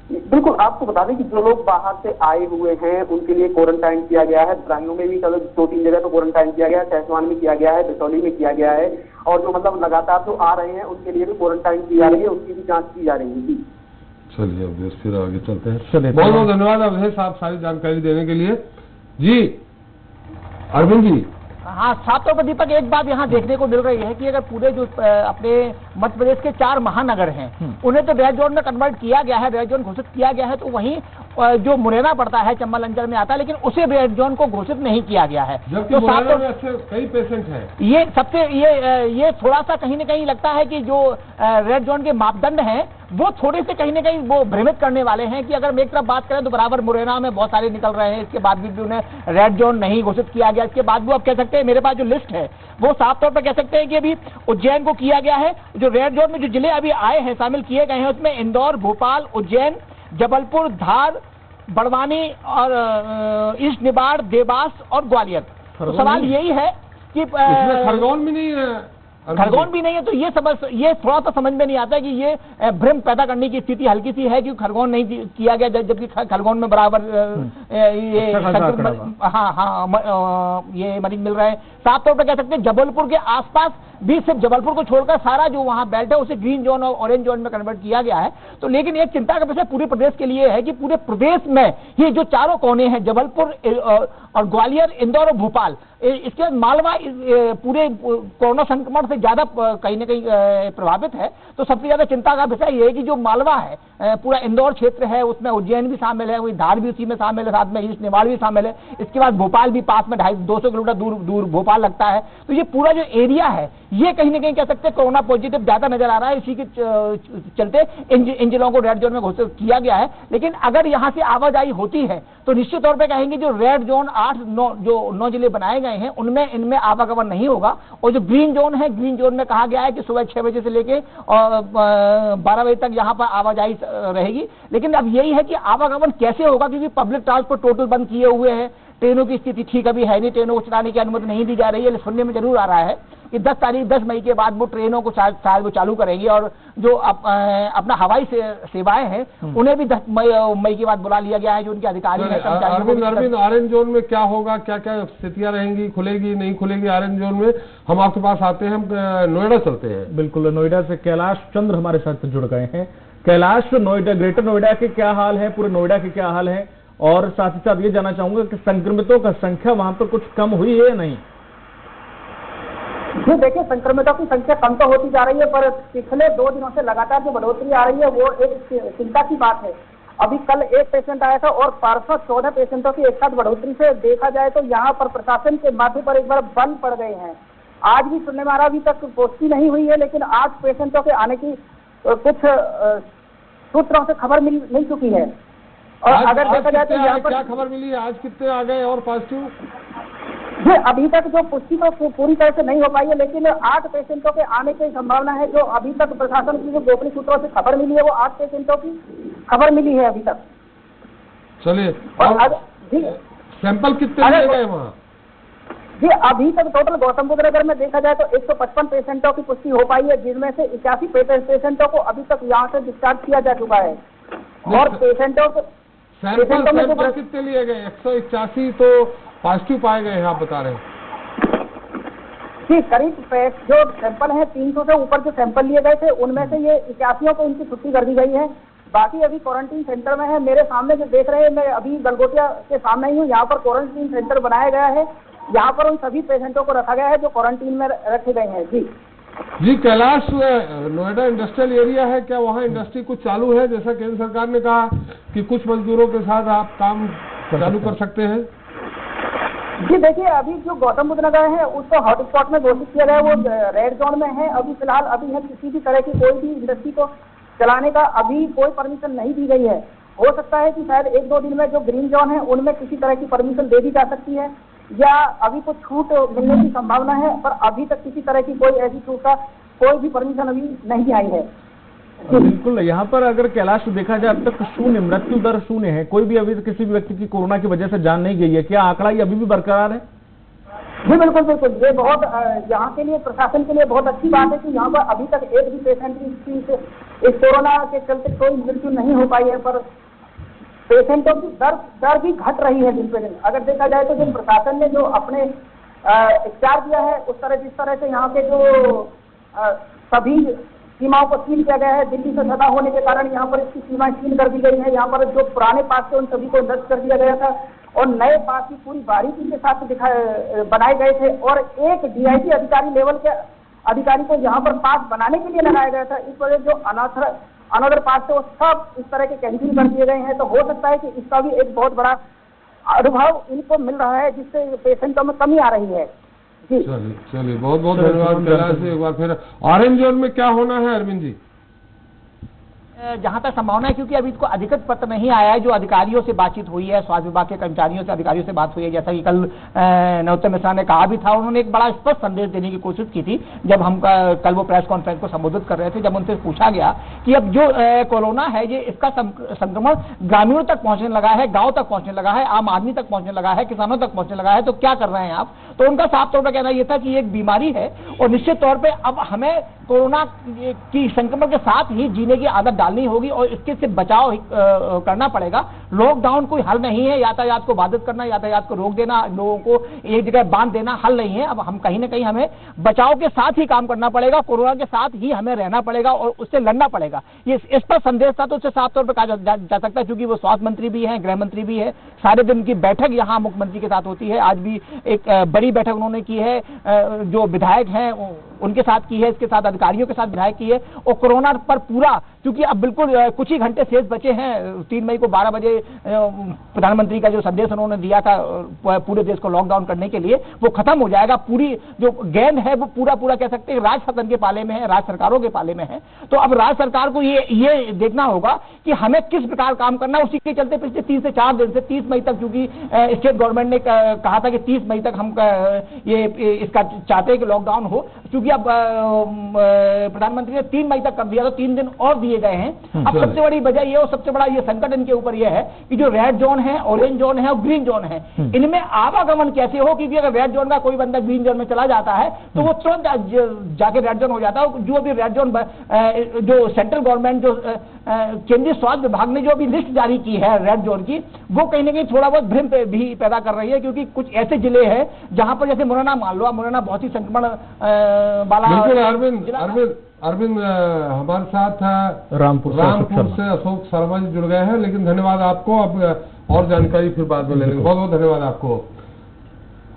बिल्कुल, आपको बता दें कि जो लोग बाहर से आए हुए हैं उनके लिए क्वारंटाइन किया गया है। बदायूं में भी 2-3 जगह तो क्वारंटाइन किया गया है, सहसवान में किया गया है, बिचौली में किया गया है, और जो मतलब लगातार जो आ रहे हैं उनके लिए भी क्वारंटाइन की जा रही है, उसकी भी जांच की जा रही है। जी चलिए अब फिर आगे चलते हैं। चलिए बहुत बहुत धन्यवाद अवधेश साहब सारी जानकारी देने के लिए। जी अरविंद जी। हाँ, साफ तौर पर दीपक एक बात यहाँ देखने को मिल रही है कि अगर पूरे जो अपने मध्य प्रदेश के 4 महानगर हैं उन्हें तो रेड जोन में कन्वर्ट किया गया है, रेड जोन घोषित किया गया है, तो वहीं जो मुरैना पड़ता है चंबल अंचल में आता है, लेकिन उसे रेड जोन को घोषित नहीं किया गया है। जबकि मुरैना में अच्छे कई पेशेंट हैं। ये सबसे ये थोड़ा सा कहीं न कहीं लगता है कि जो रेड जोन के मापदंड हैं वो थोड़े से कहीं न कहीं वो भ्रमित करने वाले हैं कि अगर हम एक तरफ बात करें तो बराबर मुरैना में बहुत सारे निकल रहे हैं, इसके बाद भी उन्हें रेड जोन नहीं घोषित किया गया। इसके बाद भी आप कह सकते हैं, मेरे पास जो लिस्ट है वो साफ तौर पर कह सकते हैं कि अभी उज्जैन को किया गया है। जो रेड जोन में जो जिले अभी आए हैं, शामिल किए गए हैं, उसमें इंदौर, भोपाल, उज्जैन, जबलपुर, धार, बड़वानी और ईस्ट निबाड़, देवास और ग्वालियर। तो सवाल यही है कि खरगोन भी नहीं है, खरगोन भी नहीं है, तो ये थोड़ा सा समझ में नहीं आता है कि ये भ्रम पैदा करने की स्थिति हल्की सी है कि खरगोन नहीं किया गया, जबकि खरगोन में बराबर ये ये मरीज मिल रहे हैं। साफ तौर पर कह सकते हैं जबलपुर के आसपास भी सिर्फ जबलपुर को छोड़कर सारा जो वहां बेल्ट है उसे ग्रीन जोन और ऑरेंज जोन में कन्वर्ट किया गया है। तो लेकिन एक चिंता का विषय पूरे प्रदेश के लिए है कि पूरे प्रदेश में ये जो चारों कोने हैं, जबलपुर और ग्वालियर, इंदौर और भोपाल, इसके बाद मालवा पूरे कोरोना संक्रमण से ज्यादा कहीं न कहीं प्रभावित है। तो सबसे ज्यादा चिंता का विषय ये है कि जो मालवा है, पूरा इंदौर क्षेत्र है, उसमें उज्जैन भी शामिल है, वही धार भी उसी में शामिल है, साथ में ईस्ट निबाड़ भी शामिल है। इसके बाद भोपाल भी पास में 250 किलोमीटर दूर भोपाल लगता है। तो ये पूरा जो एरिया है ये कहीं न कहीं कह सकते हैं कोरोना पॉजिटिव ज्यादा नजर आ रहा है। इसी के चलते इन जिलों को रेड जोन में घोषित किया गया है। लेकिन अगर यहाँ से आवाजाही होती है तो निश्चित तौर पर कहेंगे जो रेड जोन 8-9 जिले बनाए गए हैं उनमें इनमें आवागमन नहीं होगा। और जो ग्रीन जोन है, ग्रीन जोन में कहा गया है कि सुबह 6 बजे से लेके और 12 बजे तक यहाँ पर आवाजाही रहेगी। लेकिन अब यही है कि आवागमन कैसे होगा, क्योंकि पब्लिक ट्रांसपोर्ट टोटल बंद किए हुए हैं, ट्रेनों की स्थिति ठीक अभी है नहीं, ट्रेनों को चलाने की अनुमति नहीं दी जा रही है। सुनने में जरूर आ रहा है कि 10 मई के बाद वो ट्रेनों को शायद वो चालू करेंगे, और जो अपना हवाई सेवाएं हैं उन्हें भी 10 मई के बाद बुला लिया गया है, जो उनके अधिकारी हैं। अरविंद, ऑरेंज जोन में क्या होगा, क्या क्या स्थितियां रहेंगी, खुलेगी नहीं खुलेगी ऑरेंज जोन में? हम आपके पास आते हैं, हम नोएडा चलते हैं। बिल्कुल, नोएडा से कैलाश चंद्र हमारे साथ जुड़ गए हैं। कैलाश, नोएडा, ग्रेटर नोएडा के क्या हाल है, पूरे नोएडा के क्या हाल है, और साथ ही साथ ये जानना चाहूंगा कि संक्रमितों का संख्या वहां पर कुछ कम हुई है या नहीं? जी देखिए, संक्रमितों की संख्या कम तो होती जा रही है, पर पिछले 2 दिनों से लगातार जो बढ़ोतरी आ रही है वो एक चिंता की बात है। अभी कल 1 पेशेंट आया था और परसों 14 पेशेंटों की एक साथ बढ़ोतरी से देखा जाए तो यहाँ पर प्रशासन के माथे पर एक बार बंद पड़ गए हैं। आज भी सुनने में आ रहा, अभी तक पुष्टि नहीं हुई है, लेकिन 8 पेशेंटों के आने की कुछ सूत्रों से खबर मिल चुकी है। और अगर देखा जाए तो यहाँ पर क्या खबर मिली है, आज कितने आ गए और पॉजिटिव? जी अभी तक जो पुष्टि तो पूरी तरह से नहीं हो पाई है, लेकिन 8 पेशेंटों के आने की संभावना है। जो अभी तक प्रशासन की जो गोपनीय सूत्रों से खबर मिली है वो 8 पेशेंटों की खबर मिली है अभी तक। चलिए, और सैंपल कितने लिए गए वहाँ? जी अभी तक टोटल गौतम बुद्ध नगर में देखा जाए तो 155 पेशेंटों की पुष्टि हो पाई है, जिनमें से 81 पेशेंटों को अभी तक यहाँ से डिस्चार्ज किया जा चुका है। और पेशेंटों को सैंपल कितने लिए गए? 181 तो पॉजिटिव पाए गए हैं, आप बता रहे हैं। जी करीब जो सैंपल है 300 से ऊपर जो सैंपल लिए गए थे उनमें से ये 81 को उनकी छुट्टी कर दी गई है। बाकी अभी क्वारंटीन सेंटर में है। मेरे सामने जो देख रहे हैं, मैं अभी गलगोटिया के सामने ही हूँ, यहाँ पर क्वारंटीन सेंटर बनाया गया है। यहाँ पर उन सभी पेशेंटों को रखा गया है जो क्वारंटीन में रखे गए हैं। जी कैलाश, नोएडा इंडस्ट्रियल एरिया है, क्या वहाँ इंडस्ट्री कुछ चालू है? जैसा केंद्र सरकार ने कहा कि कुछ मजदूरों के साथ आप काम चालू कर सकते हैं। जी देखिए, अभी जो गौतम बुद्ध नगर है उसको हॉटस्पॉट में घोषित किया गया है, वो रेड जोन में है अभी फिलहाल। अभी है किसी भी तरह की कोई भी इंडस्ट्री को चलाने का अभी कोई परमिशन नहीं दी गई है। हो सकता है कि शायद 1-2 दिन में जो ग्रीन जोन है उनमें किसी तरह की परमिशन दे दी जा सकती है, या अभी कुछ छूट मिलने की संभावना है, पर अभी तक किसी तरह की कोई ऐसी छूट का कोई भी परमिशन अभी नहीं आई है। बिल्कुल, यहाँ पर अगर कैलाश देखा जाए अब तक शून्य, मृत्यु दर शून्य है, कोई भी अभी किसी भी व्यक्ति की कोरोना की वजह से जान नहीं गई है। क्या आंकड़ा ये अभी भी बरकरार है? जी बिल्कुल बिल्कुल, ये बहुत यहाँ के लिए, प्रशासन के लिए बहुत अच्छी बात है कि यहाँ पर अभी तक एक भी पेशेंट की इस कोरोना के चलते कोई मृत्यु नहीं हो पाई है, पर पेशेंटों की दर भी घट रही है दिन पे दिन। अगर देखा जाए तो जो प्रशासन ने जो अपने इख्तियार दिया है उस तरह जिस तरह से यहाँ के जो सभी सीमाओं को सील किया गया है, दिल्ली से सदा होने के कारण यहाँ पर इसकी सीमाएं सील कर दी गई है। यहाँ पर जो पुराने पास थे उन सभी को रद्द कर दिया गया था और नए पास की पूरी बारीकी के साथ बनाए गए थे, और एक डीआईजी अधिकारी लेवल के अधिकारी को यहाँ पर पास बनाने के लिए लगाया गया था। इस वजह जो अनदर पास थे वो सब इस तरह के कैंसिल कर दिए गए हैं। तो हो सकता है कि इसका भी एक बहुत बड़ा अनुभव इनको मिल रहा है, जिससे पेशेंटों में कमी आ रही है। चलिए बहुत बहुत धन्यवाद कैलाश। एक बार फिर ऑरेंज जोन में क्या होना है अरविंद जी? जहां तक संभावना है, क्योंकि अभी इसको अधिकृत पत्र नहीं आया है, जो अधिकारियों से बातचीत हुई है, स्वास्थ्य विभाग के कर्मचारियों से, अधिकारियों से बात हुई है, जैसा कि कल नरोत्तम मिश्रा ने कहा भी था। उन्होंने एक बड़ा स्पष्ट संदेश देने की कोशिश की थी जब हम कल वो प्रेस कॉन्फ्रेंस को संबोधित कर रहे थे, जब उनसे पूछा गया कि अब जो कोरोना है ये इसका संक्रमण ग्रामीणों तक पहुंचने लगा है, गाँव तक पहुंचने लगा है, आम आदमी तक पहुंचने लगा है, किसानों तक पहुंचने लगा है, तो क्या कर रहे हैं आप? तो उनका साफ तौर पर कहना यह था कि एक बीमारी है और निश्चित तौर पर अब हमें कोरोना की संक्रमण के साथ ही जीने की आदत डालनी होगी और इसके से बचाव करना पड़ेगा। लॉकडाउन कोई हल नहीं है, यातायात को बाधित करना, यातायात को रोक देना, लोगों को एक जगह बांध देना हल नहीं है। अब हम कहीं ना कहीं हमें बचाव के साथ ही काम करना पड़ेगा, कोरोना के साथ ही हमें रहना पड़ेगा और उससे लड़ना पड़ेगा। ये इस पर संदेश था, तो उससे साफ तौर पर कहा जा सकता है, क्योंकि वो स्वास्थ्य मंत्री भी है, गृह मंत्री भी है। सारे दिन की बैठक यहाँ मुख्यमंत्री के साथ होती है। आज भी एक बड़ी बैठक उन्होंने की है, जो विधायक हैं उनके साथ की है, इसके साथ अधिकारियों के साथ विधायक की है। और कोरोना पर पूरा, क्योंकि अब बिल्कुल कुछ ही घंटे शेष बचे हैं, 3 मई को 12 बजे प्रधानमंत्री का जो संदेश उन्होंने दिया था पूरे देश को लॉकडाउन करने के लिए, वो खत्म हो जाएगा। पूरी जो गेंद है वो पूरा कह सकते हैं राज्य शासन के पाले में है, राज्य सरकारों के पाले में है। तो अब राज्य सरकार को ये देखना होगा कि हमें किस प्रकार काम करना है। उसी के चलते पिछले 3 से 4 दिन से 30 मई तक, क्योंकि स्टेट गवर्नमेंट ने कहा था कि 30 मई तक हम ये इसका चाहते हैं कि लॉकडाउन हो, क्योंकि अब प्रधानमंत्री ने 3 मई तक कर दिया, तो 3 दिन और दिए गए हैं। अब सबसे बड़ी वजह ये और सबसे बड़ा ये संकट इनके ऊपर ये है कि जो रेड जोन है, ऑरेंज जोन है और ग्रीन जोन है, इनमें आवागमन कैसे हो? क्योंकि अगर रेड जोन का कोई बंदा ग्रीन जोन में चला जाता है तो वो तुरंत जाके रेड जोन हो जाता है। जो भी रेड जोन, जो सेंट्रल गवर्नमेंट, जो केंद्रीय स्वास्थ्य विभाग ने जो भी लिस्ट जारी की है रेड जोन की, वो कहीं ना कहीं थोड़ा बहुत भ्रम भी पैदा कर रही है, क्योंकि कुछ ऐसे जिले हैं जहां पर, जैसे मुरैना मान लो, मुरैना बहुत ही संक्रमण वाला। अरविंद हमारे साथ रामपुर से अशोक शर्मा जी जुड़ गए हैं, लेकिन धन्यवाद आपको। अब और जानकारी फिर बाद में ले लेंगे। बहुत बहुत धन्यवाद आपको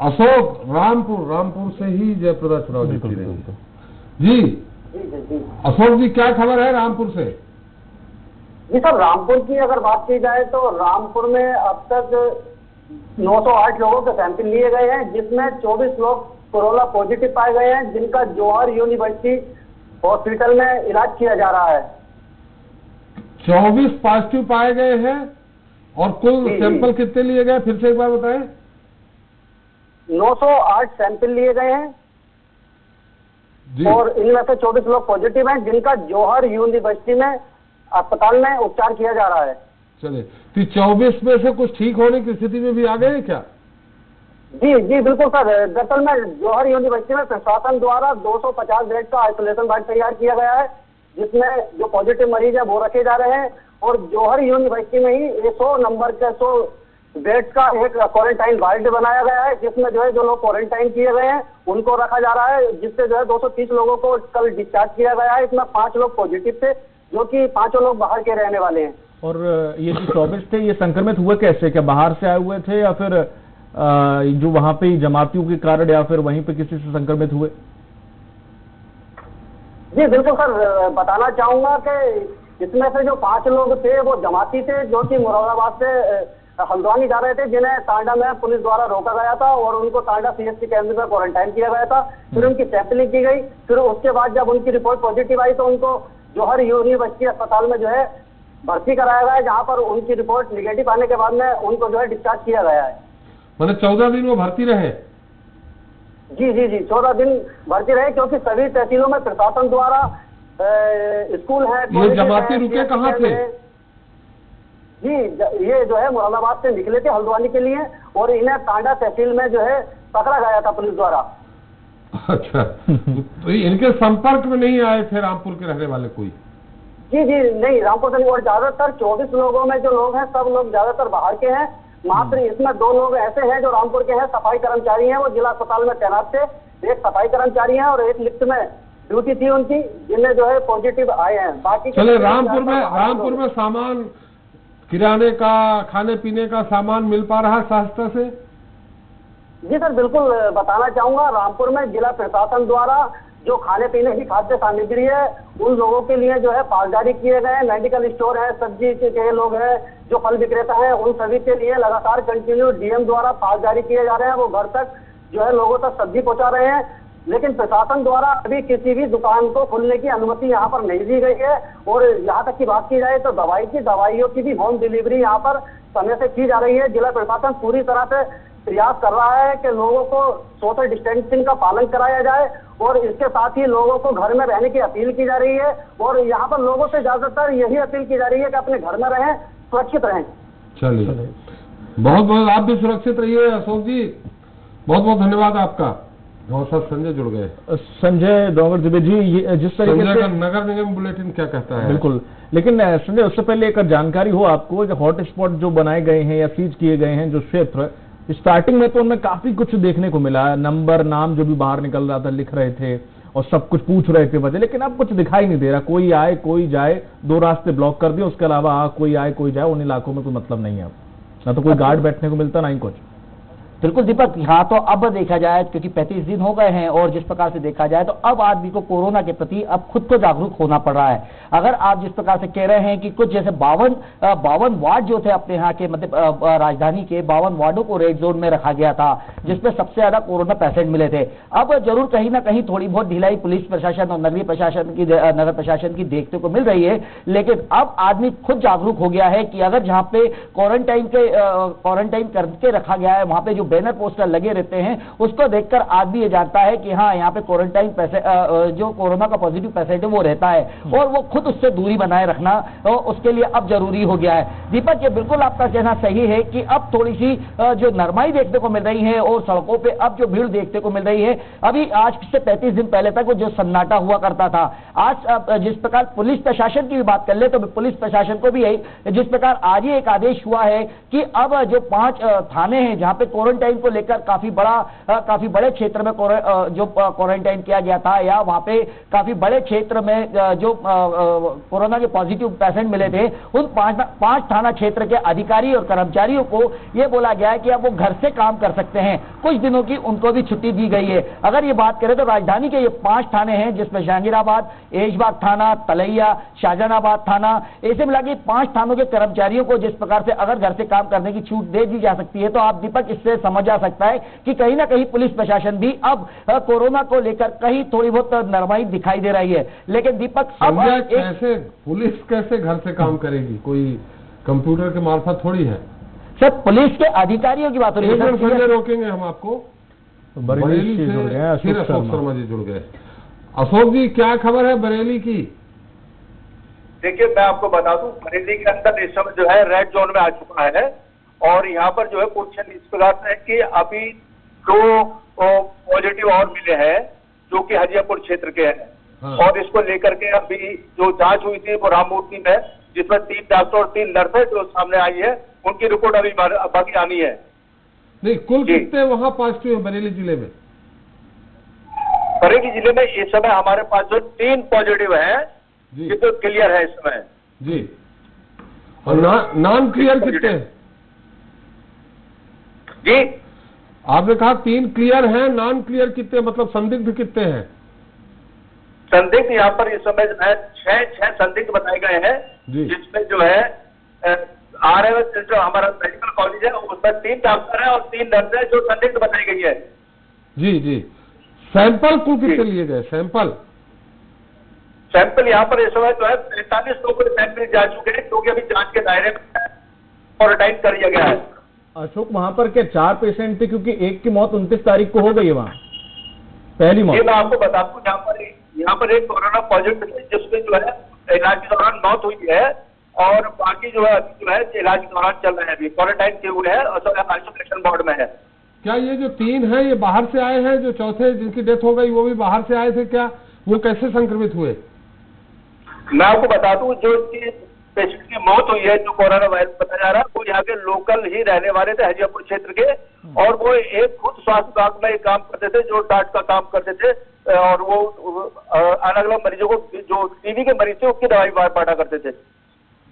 अशोक। रामपुर से ही जयप्रदा चुनाव जीती रही जी। अशोक जी, क्या खबर है रामपुर से? जी सर, रामपुर की अगर बात की जाए तो रामपुर में अब तक 908 लोगों के सैंपल लिए गए हैं, जिसमें 24 लोग कोरोना पॉजिटिव पाए गए हैं, जिनका जवाहर यूनिवर्सिटी हॉस्पिटल में इलाज किया जा रहा है। 24 पॉजिटिव पाए गए हैं और कुल सैंपल कितने लिए गए, फिर से एक बार बताएं? 908 सैंपल लिए गए हैं और इनमें से 24 लोग पॉजिटिव हैं, जिनका जवाहर यूनिवर्सिटी में अस्पताल में उपचार किया जा रहा है। चलिए, तो 24 में से कुछ ठीक होने की स्थिति में भी आ गए क्या? जी बिल्कुल सर। दरअसल में जवाहर यूनिवर्सिटी में प्रशासन द्वारा 250 बेड का आइसोलेशन वार्ड तैयार किया गया है, जिसमें जो पॉजिटिव मरीज है वो रखे जा रहे हैं। और जवाहर यूनिवर्सिटी में ही 100 नंबर के 100 बेड्स का एक क्वारंटाइन वार्ड बनाया गया है, जिसमें जो लोग क्वारंटाइन किए गए हैं उनको रखा जा रहा है, जिससे 230 लोगों को कल डिस्चार्ज किया गया है। इसमें 5 लोग पॉजिटिव थे, जो कि 5 लोग बाहर के रहने वाले हैं। और ये जो 24 थे, ये संक्रमित हुए कैसे? क्या बाहर से आए हुए थे या फिर जो वहां पे जमातियों के कारण या फिर वहीं पे किसी से संक्रमित हुए? जी बिल्कुल सर, बताना चाहूंगा कि इसमें से जो 5 लोग थे वो जमाती थे, जो कि मुरादाबाद से हल्द्वानी जा रहे थे, जिन्हें टांडा में पुलिस द्वारा रोका गया था और उनको टांडा CHC केंद्र में क्वारंटाइन किया गया था। फिर उनकी सैंपलिंग की गई, फिर उसके बाद जब उनकी रिपोर्ट पॉजिटिव आई तो उनको जौहर यूनिवर्सिटी अस्पताल में जो है भर्ती कराया गया है, जहाँ पर उनकी रिपोर्ट निगेटिव आने के बाद में उनको जो है डिस्चार्ज किया गया है। मैंने 14 दिन वो भर्ती रहे? जी 14 दिन भर्ती रहे, क्योंकि सभी तहसीलों में प्रशासन द्वारा स्कूल है। ये जमाती रुके कहाँ थे? जी ये जो है मुरादाबाद से निकले थे हल्द्वानी के लिए और इन्हें टांडा तहसील में जो है पकड़ा गया था पुलिस द्वारा। अच्छा, तो इनके संपर्क में नहीं आए थे रामपुर के रहने वाले कोई? जी नहीं, रामपुर से, और ज्यादातर 24 लोगों में जो लोग हैं सब लोग ज्यादातर बाहर के हैं। मात्र इसमें 2 लोग ऐसे हैं जो रामपुर के हैं, सफाई कर्मचारी हैं, वो जिला अस्पताल में तैनात थे। एक सफाई कर्मचारी हैं और एक लिफ्ट में ड्यूटी थी उनकी, जिनमें जो है पॉजिटिव आए हैं। बाकी चले रामपुर में सामान, किराने का, खाने पीने का सामान मिल पा रहा है सहजता से? जी सर बिल्कुल, बताना चाहूंगा रामपुर में जिला प्रशासन द्वारा जो खाने पीने की खाद्य सामग्री है उन लोगों के लिए जो है पास जारी किए गए हैं। मेडिकल स्टोर है, सब्जी के लोग हैं, जो फल विक्रेता है, उन सभी के लिए लगातार कंटिन्यू DM द्वारा पास जारी किए जा रहे हैं। वो घर तक जो है लोगों तक सब्जी पहुंचा रहे हैं। लेकिन प्रशासन द्वारा अभी किसी भी दुकान को खोलने की अनुमति यहाँ पर नहीं दी गई है। और यहाँ तक की बात की जाए तो दवाइयों की भी होम डिलीवरी यहाँ पर समय से की जा रही है। जिला प्रशासन पूरी तरह से प्रयास कर रहा है कि लोगों को सोशल डिस्टेंसिंग का पालन कराया जाए और इसके साथ ही लोगों को घर में रहने की अपील की जा रही है। और यहाँ पर लोगों से ज्यादातर यही अपील की जा रही है कि अपने घर में रहें, सुरक्षित रहें। चलिए, बहुत बहुत आप भी सुरक्षित रहिए अशोक जी, बहुत बहुत धन्यवाद आपका। और साथ संजय जुड़ गए। संजय डोंगर दुबे जी, ये जिस तरीके से नगर निगम बुलेटिन क्या कहता है? बिल्कुल, लेकिन संजय उससे पहले एक जानकारी हो आपको, हॉट स्पॉट जो बनाए गए हैं या सीज किए गए हैं जो क्षेत्र, स्टार्टिंग में तो उनमें काफी कुछ देखने को मिला, नंबर नाम जो भी बाहर निकल रहा था लिख रहे थे और सब कुछ पूछ रहे थे वजह, लेकिन अब कुछ दिखाई नहीं दे रहा। कोई आए कोई जाए, 2 रास्ते ब्लॉक कर दिए, उसके अलावा कोई आए कोई जाए, उन इलाकों में कोई मतलब नहीं है, ना तो कोई गार्ड बैठने को मिलता ना ही कुछ। बिल्कुल दीपक, यहाँ तो अब देखा जाए क्योंकि 35 दिन हो गए हैं और जिस प्रकार से देखा जाए तो अब आदमी को कोरोना के प्रति अब खुद को जागरूक होना पड़ रहा है। अगर आप जिस प्रकार से कह रहे हैं कि कुछ जैसे 52 वार्ड जो थे अपने यहाँ के, मतलब राजधानी के 52 वार्डों को रेड जोन में रखा गया था, जिसमें सबसे ज्यादा कोरोना पेशेंट मिले थे। अब जरूर कहीं ना कहीं थोड़ी बहुत ढिलाई पुलिस प्रशासन और नगर प्रशासन की देखने को मिल रही है, लेकिन अब आदमी खुद जागरूक हो गया है कि अगर जहाँ पे क्वारंटाइन करके रखा गया है, वहां पे जो बैनर पोस्टर लगे रहते हैं, उसको देखकर आदमी ये जानता है कि हाँ यहाँ पे क्वारंटाइन जो कोरोना का पॉजिटिव पेशेंट है वो रहता है, और वो खुद उससे दूरी बनाए रखना उसके लिए अब जरूरी हो गया है। दीपक, ये बिल्कुल आपका कहना सही है कि अब थोड़ी सी जो नरमाई देखने को मिल रही है और सड़कों पे अब जो भीड़ देखने को मिल रही है, अभी आज से 35 दिन पहले तक वो जो सन्नाटा हुआ करता था, आज जिस प्रकार पुलिस प्रशासन की भी बात कर ले तो पुलिस प्रशासन को भी यही, जिस प्रकार आज ही एक आदेश हुआ है कि अब जो 5 थाने हैं जहां पे क्वारंटाइन को लेकर काफी बड़े क्षेत्र में जो क्वारंटाइन किया गया था, या वहां पे काफी बड़े क्षेत्र में जो कोरोना के पॉजिटिव पेशेंट मिले थे, उन 5 थाना क्षेत्र के अधिकारी और कर्मचारियों को यह बोला गया है कि अब वो घर से काम कर सकते हैं। कुछ दिनों की उनको भी छुट्टी दी गई है। अगर ये बात करें तो राजधानी के ये 5 थाने हैं, जिसमें जहांगीराबाद, ऐशबाग थाना, तलैया, शाहजहानाबाद थाना, ऐसे मिला के 5 थानों के कर्मचारियों को जिस प्रकार से अगर घर से काम करने की छूट दे दी जा सकती है, तो आप दीपक इससे समझ आ सकता है कि कहीं ना कहीं पुलिस प्रशासन भी अब कोरोना को लेकर कहीं थोड़ी बहुत नरमाई दिखाई दे रही है। लेकिन दीपक अब कैसे पुलिस कैसे घर से काम करेगी? कोई कंप्यूटर के मार्फत थोड़ी है सर, पुलिस के अधिकारियों की बात हो रही है। रोकेंगे हम आपको। बरेली से फिर अशोक शर्मा जी जुड़ गए। अशोक जी, क्या खबर है बरेली की? देखिए, मैं आपको बता दूं, बरेली के अंदर इस समय जो है रेड जोन में आ चुका है, और यहाँ पर जो है कुछ इस प्रकार है कि अभी 2 पॉजिटिव और मिले हैं जो कि हजियापुर क्षेत्र के हैं। हाँ। और इसको लेकर के अभी जो जांच हुई थी वो राममूर्ति में, जिसमें 3 डॉक्टर और 3 नर्सें जो सामने आई है, उनकी रिपोर्ट अभी बाकी आनी है। नहीं, कुल कितने वहां पॉजिटिव है बरेली जिले में? बरेली जिले में इस समय हमारे पास जो 3 पॉजिटिव है ये तो क्लियर है इस समय जी। और नाम क्लियर कितने जी? आपने कहा 3 क्लियर हैं, नॉन क्लियर कितने, मतलब संदिग्ध कितने हैं? संदिग्ध यहाँ पर इस समय जो है 6 संदिग्ध बताए गए हैं, जिसमें जो है RMS जो हमारा मेडिकल कॉलेज है उसमें 3 डॉक्टर है और 3 नर्स है जो संदिग्ध बताई गई है। जी। सैंपल कुल कितने लिए गए? सैंपल यहाँ पर इस समय जो है 45 लोगों के सैंपल जा चुके हैं, क्योंकि अभी जांच के दायरे में क्वारंटाइन कर दिया गया है। अशोक, वहां पर क्या 4 पेशेंट थे, क्योंकि एक की मौत 29 तारीख को हो गई है वहाँ, पहली मौत। ये मैं आपको बता दूं, यहाँ पर एक कोरोना पॉजिटिव है जिसमें जो है इलाज के दौरान मौत हुई है, और बाकी जो है इलाज के दौरान चल रहे हैं, अभी क्वारंटाइन किए हुए हैं और आइसोलेशन वार्ड में है। क्या ये जो 3 हैं ये बाहर से आए हैं? जो चौथे जिनकी डेथ हो गई वो भी बाहर से आए थे क्या? वो कैसे संक्रमित हुए? मैं आपको बता दूं, जो पेशेंट की मौत हुई है, जो कोरोना वायरस बताया जा रहा है, वो यहाँ के लोकल ही रहने वाले थे, हजियापुर क्षेत्र के, और वो एक खुद स्वास्थ्य विभाग में काम करते थे, जो डांट का काम करते थे, और वो अलग अलग मरीजों को, जो टीबी के मरीज थे उसकी दवाई बांटा करते थे।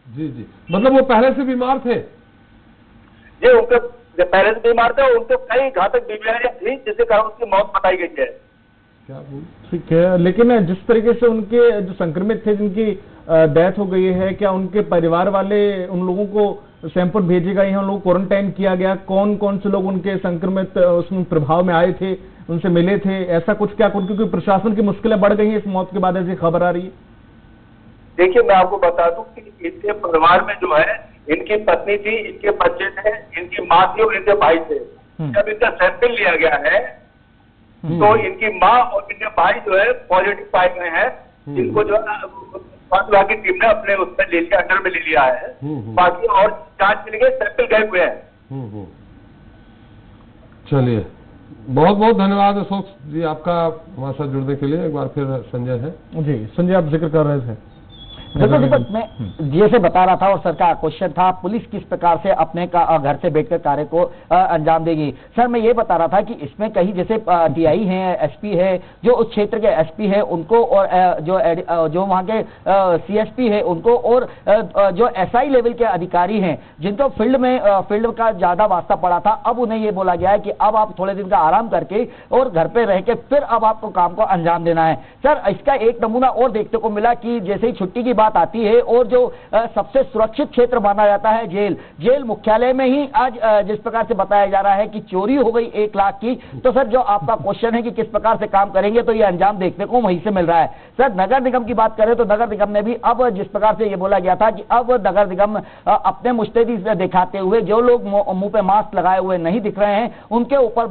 जी। मतलब वो पहले से बीमार थे? ये उनके पहले से बीमार थे और उनके कई घातक बीमारियां थी, जिसके कारण उसकी मौत बताई गई है। ठीक है, लेकिन जिस तरीके से उनके जो संक्रमित थे, जिनकी डेथ हो गई है, क्या उनके परिवार वाले उन लोगों को सैंपल भेजे गए हैं, उन लोगों को क्वारंटाइन किया गया? कौन कौन से लोग उनके संक्रमित उसमें प्रभाव में आए थे, उनसे मिले थे, ऐसा कुछ क्या? क्योंकि प्रशासन की मुश्किलें बढ़ गई हैं इस मौत के बाद, ऐसी खबर आ रही है। देखिए, मैं आपको बता दूं कि इनके परिवार में जो है, इनकी पत्नी थी, इनके बच्चे थे, इनकी माँ थी और इनके भाई थे। जब इनका सैंपल लिया गया है तो इनकी माँ और इनके भाई जो है पॉजिटिव पाए गए हैं, जिनको जो है स्वास्थ्य विभाग की टीम ने अपने उसमें ले लिया, अंडर में ले लिया है। बाकी और जांच के लिए सैंपल गए हुए हैं। चलिए, बहुत बहुत धन्यवाद अशोक जी आपका हमारे साथ जुड़ने के लिए। एक बार फिर संजय है। जी संजय, आप जिक्र कर रहे थे। देखो दीपक, मैं जैसे बता रहा था और सर का क्वेश्चन था, पुलिस किस प्रकार से अपने घर से बैठकर कार्य को अंजाम देगी। सर मैं ये बता रहा था कि इसमें कहीं जैसे टीआई हैं, एसपी है, जो उस क्षेत्र के एसपी है उनको, और जो वहाँ के सीएसपी है उनको, और जो एसआई लेवल के अधिकारी हैं जिनको फील्ड का ज्यादा वास्ता पड़ा था, अब उन्हें ये बोला गया है कि अब आप थोड़े दिन का आराम करके और घर पे रह के फिर अब आपको काम को अंजाम देना है। सर इसका एक नमूना और देखने को मिला कि जैसे ही छुट्टी की बात आती है, और जो सबसे सुरक्षित क्षेत्र माना जाता है जेल मुख्यालय में ही आज जिस प्रकार से बताया जा रहा है कि चोरी हो गई 1 लाख की, तो सर जो आपका क्वेश्चन है कि किस प्रकार से काम करेंगे, तो ये अंजाम देखने को वहीं से मिल रहा है। सर नगर निगम की बात करें तो नगर निगम ने भी अब जिस प्रकार से ये बोला गया था कि अब नगर निगम अपने मुस्तैदी दिखाते हुए जो लोग मुंह पे मास्क लगाए हुए नहीं दिख रहे हैं उनके ऊपर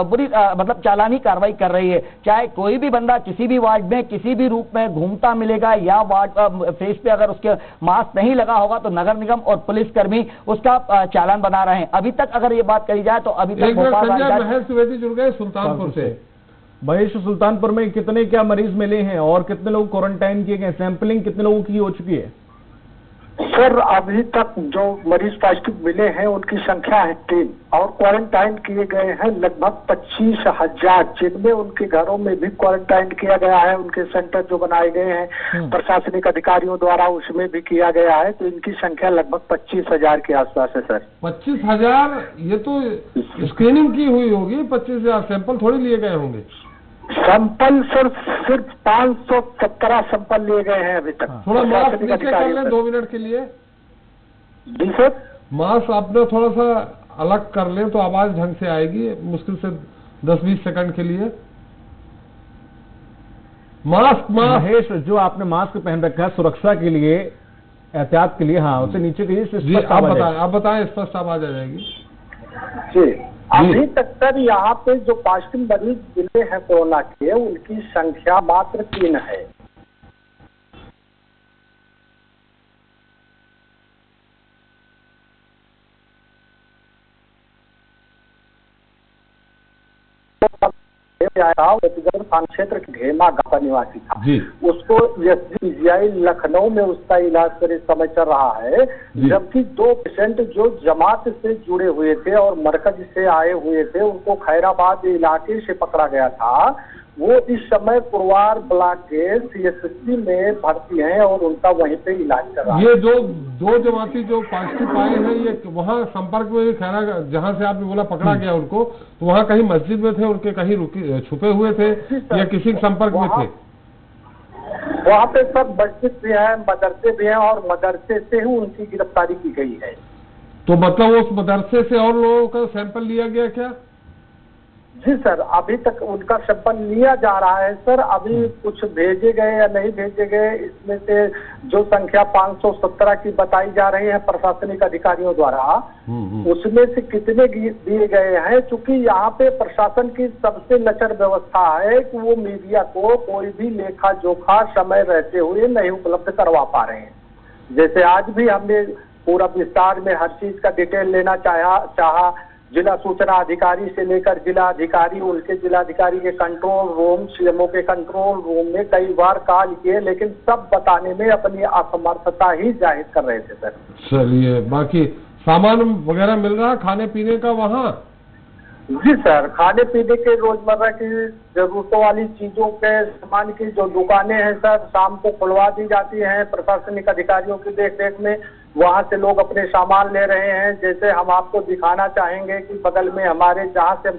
बुरी मतलब चालानी कार्रवाई कर रही है। चाहे कोई भी बंदा किसी भी वार्ड में किसी भी रूप में घूमता मिलेगा या वार्ड फेस पे अगर उसके मास्क नहीं लगा होगा तो नगर निगम और पुलिसकर्मी उसका चालान बना रहे हैं। अभी तक अगर ये बात करी जाए तो अभी तक महेश द्विवेदी जुड़ गए सुल्तानपुर से। महेश, सुल्तानपुर में कितने क्या मरीज मिले हैं और कितने लोग क्वारंटाइन किए गए? सैंपलिंग कितने लोगों की हो चुकी है? सर अभी तक जो मरीज पॉजिटिव मिले हैं उनकी संख्या है 3 और क्वारंटाइन किए गए हैं लगभग 25,000, जिनमें उनके घरों में भी क्वारंटाइन किया गया है। उनके सेंटर जो बनाए गए हैं प्रशासनिक अधिकारियों द्वारा उसमें भी किया गया है, तो इनकी संख्या लगभग 25,000 के आसपास है। सर 25,000 ये तो स्क्रीनिंग की हुई होगी, 25,000 सैंपल थोड़ी लिए गए होंगे। सैंपल सर सिर्फ 517 सैंपल लिए गए हैं अभी तक। थोड़ा मास्क नीचे कर लें 2 मिनट के लिए। जी सर, मास्क आपने थोड़ा सा अलग कर लें तो आवाज ढंग से आएगी, मुश्किल से 10-20 सेकंड के लिए। मास्क महेश, जो आपने मास्क पहन रखा है सुरक्षा के लिए, एहतियात के लिए, हाँ उसे नीचे करिए। आप बताएं, स्पष्ट आवाज आ जाएगी जी। अभी तक सर यहाँ पे जो पॉजिटिव मरीज मिले हैं कोरोना के उनकी संख्या मात्र 3 है। थाना क्षेत्र के घेमा गांव का निवासी था जी। उसको पीजीआई लखनऊ में उसका इलाज कर इस समय चल रहा है, जबकि 2 पेशेंट जो जमात से जुड़े हुए थे और मरकज से आए हुए थे उनको खैराबाद इलाके से पकड़ा गया था। वो इस समय पुरवार ब्लॉक के CSSC में भर्ती हैं और उनका वहीं पे इलाज कर रहा है। ये जो दो जमाती जो पॉजिटिव पाए हैं, ये वहाँ संपर्क में भी खैरा, जहाँ से आपने बोला पकड़ा गया उनको, तो वहाँ कहीं मस्जिद में थे, उनके कहीं छुपे हुए थे या किसी के संपर्क में थे? वहाँ पे सब मस्जिद भी है, मदरसे भी हैं और मदरसे से ही उनकी गिरफ्तारी की गई है। तो मतलब उस मदरसे से और लोगों का सैंपल लिया गया क्या? जी सर, अभी तक उनका सैंपल लिया जा रहा है सर। अभी कुछ भेजे गए या नहीं भेजे गए, इसमें से जो संख्या 517 की बताई जा रही है प्रशासनिक अधिकारियों द्वारा, उसमें से कितने दिए गए हैं, चूंकि यहाँ पे प्रशासन की सबसे लचर व्यवस्था है कि वो मीडिया को कोई भी लेखा जोखा समय रहते हुए नहीं उपलब्ध करवा पा रहे हैं। जैसे आज भी हमने पूरा विस्तार में हर चीज का डिटेल लेना चाहा जिला सूचना अधिकारी से लेकर जिला अधिकारी, उनके जिलाधिकारी के कंट्रोल रूम, CMO के कंट्रोल रूम में कई बार कॉल किए, लेकिन सब बताने में अपनी असमर्थता ही जाहिर कर रहे थे सर। चलिए, बाकी सामान वगैरह मिल रहा खाने पीने का वहाँ? जी सर, खाने पीने के रोजमर्रा की जरूरतों वाली चीजों के सामान की जो दुकानें हैं सर, शाम को खुलवा दी जाती हैं प्रशासनिक अधिकारियों की देखरेख में। वहां से लोग अपने सामान ले रहे हैं। जैसे हम आपको दिखाना चाहेंगे कि बगल में हमारे जहाँ से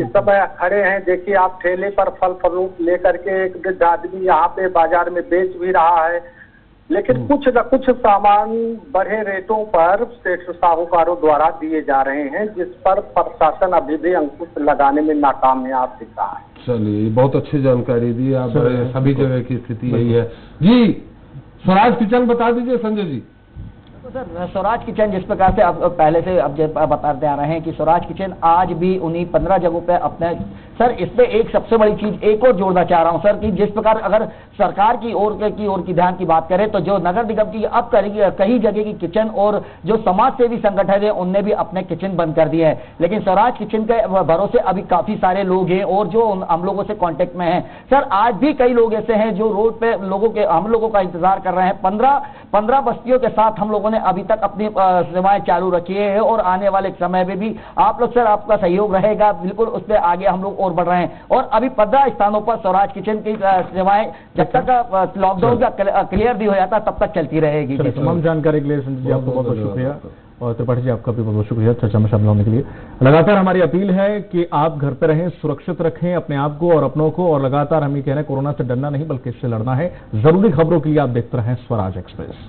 इस समय खड़े हैं, देखिए आप, ठेले पर फल फ्रूट लेकर के एक वृद्ध आदमी यहाँ पे बाजार में बेच भी रहा है। लेकिन कुछ न कुछ सामान बढ़े रेटों पर सेठ साहूकारों द्वारा दिए जा रहे हैं, जिस पर प्रशासन अभी भी अंकुश लगाने में नाकामयाब दिख रहा है। चलिए, बहुत अच्छी जानकारी दी आप। सभी जगह की स्थिति यही है जी। स्वराज किचन बता दीजिए संजय जी। तो सर, स्वराज किचन जिस प्रकार से अब पहले से अब बताते आ रहे हैं कि स्वराज किचन आज भी उन्हीं 15 जगहों पे अपने, सर इसमें एक सबसे बड़ी चीज एक और जोड़ना चाह रहा हूं सर, कि जिस प्रकार अगर सरकार की ओर की ध्यान की बात करें तो जो नगर निगम की अब कई जगह की किचन और जो समाज सेवी संगठन है उनने भी अपने किचन बंद कर दिए हैं, लेकिन स्वराज किचन के भरोसे अभी काफी सारे लोग हैं और जो हम लोगों से कांटेक्ट में हैं। सर आज भी कई लोग ऐसे हैं जो रोड पे हम लोगों का इंतजार कर रहे हैं। 15 बस्तियों के साथ हम लोगों ने अभी तक अपनी सेवाएं चालू रखी है और आने वाले समय में भी आप लोग सर, आपका सहयोग रहेगा बिल्कुल, उस पर आगे हम लोग और बढ़ रहे हैं। और अभी 15 स्थानों पर स्वराज किचन की सेवाएं जब तक लॉकडाउन का क्लियर भी हो जाता तब तक चलती रहेगी। तमाम जानकारी के लिए संजय जी आपको बहुत बहुत शुक्रिया, और त्रिपाठी जी आपका भी बहुत बहुत शुक्रिया चर्चा में शामिल होने के लिए। लगातार हमारी अपील है कि आप घर पर रहें, सुरक्षित रखें अपने आप को और अपनों को, और लगातार हम ये कह रहे हैं कोरोना से डरना नहीं बल्कि इससे लड़ना है। जरूरी खबरों के लिए आप देखते रहें स्वराज एक्सप्रेस।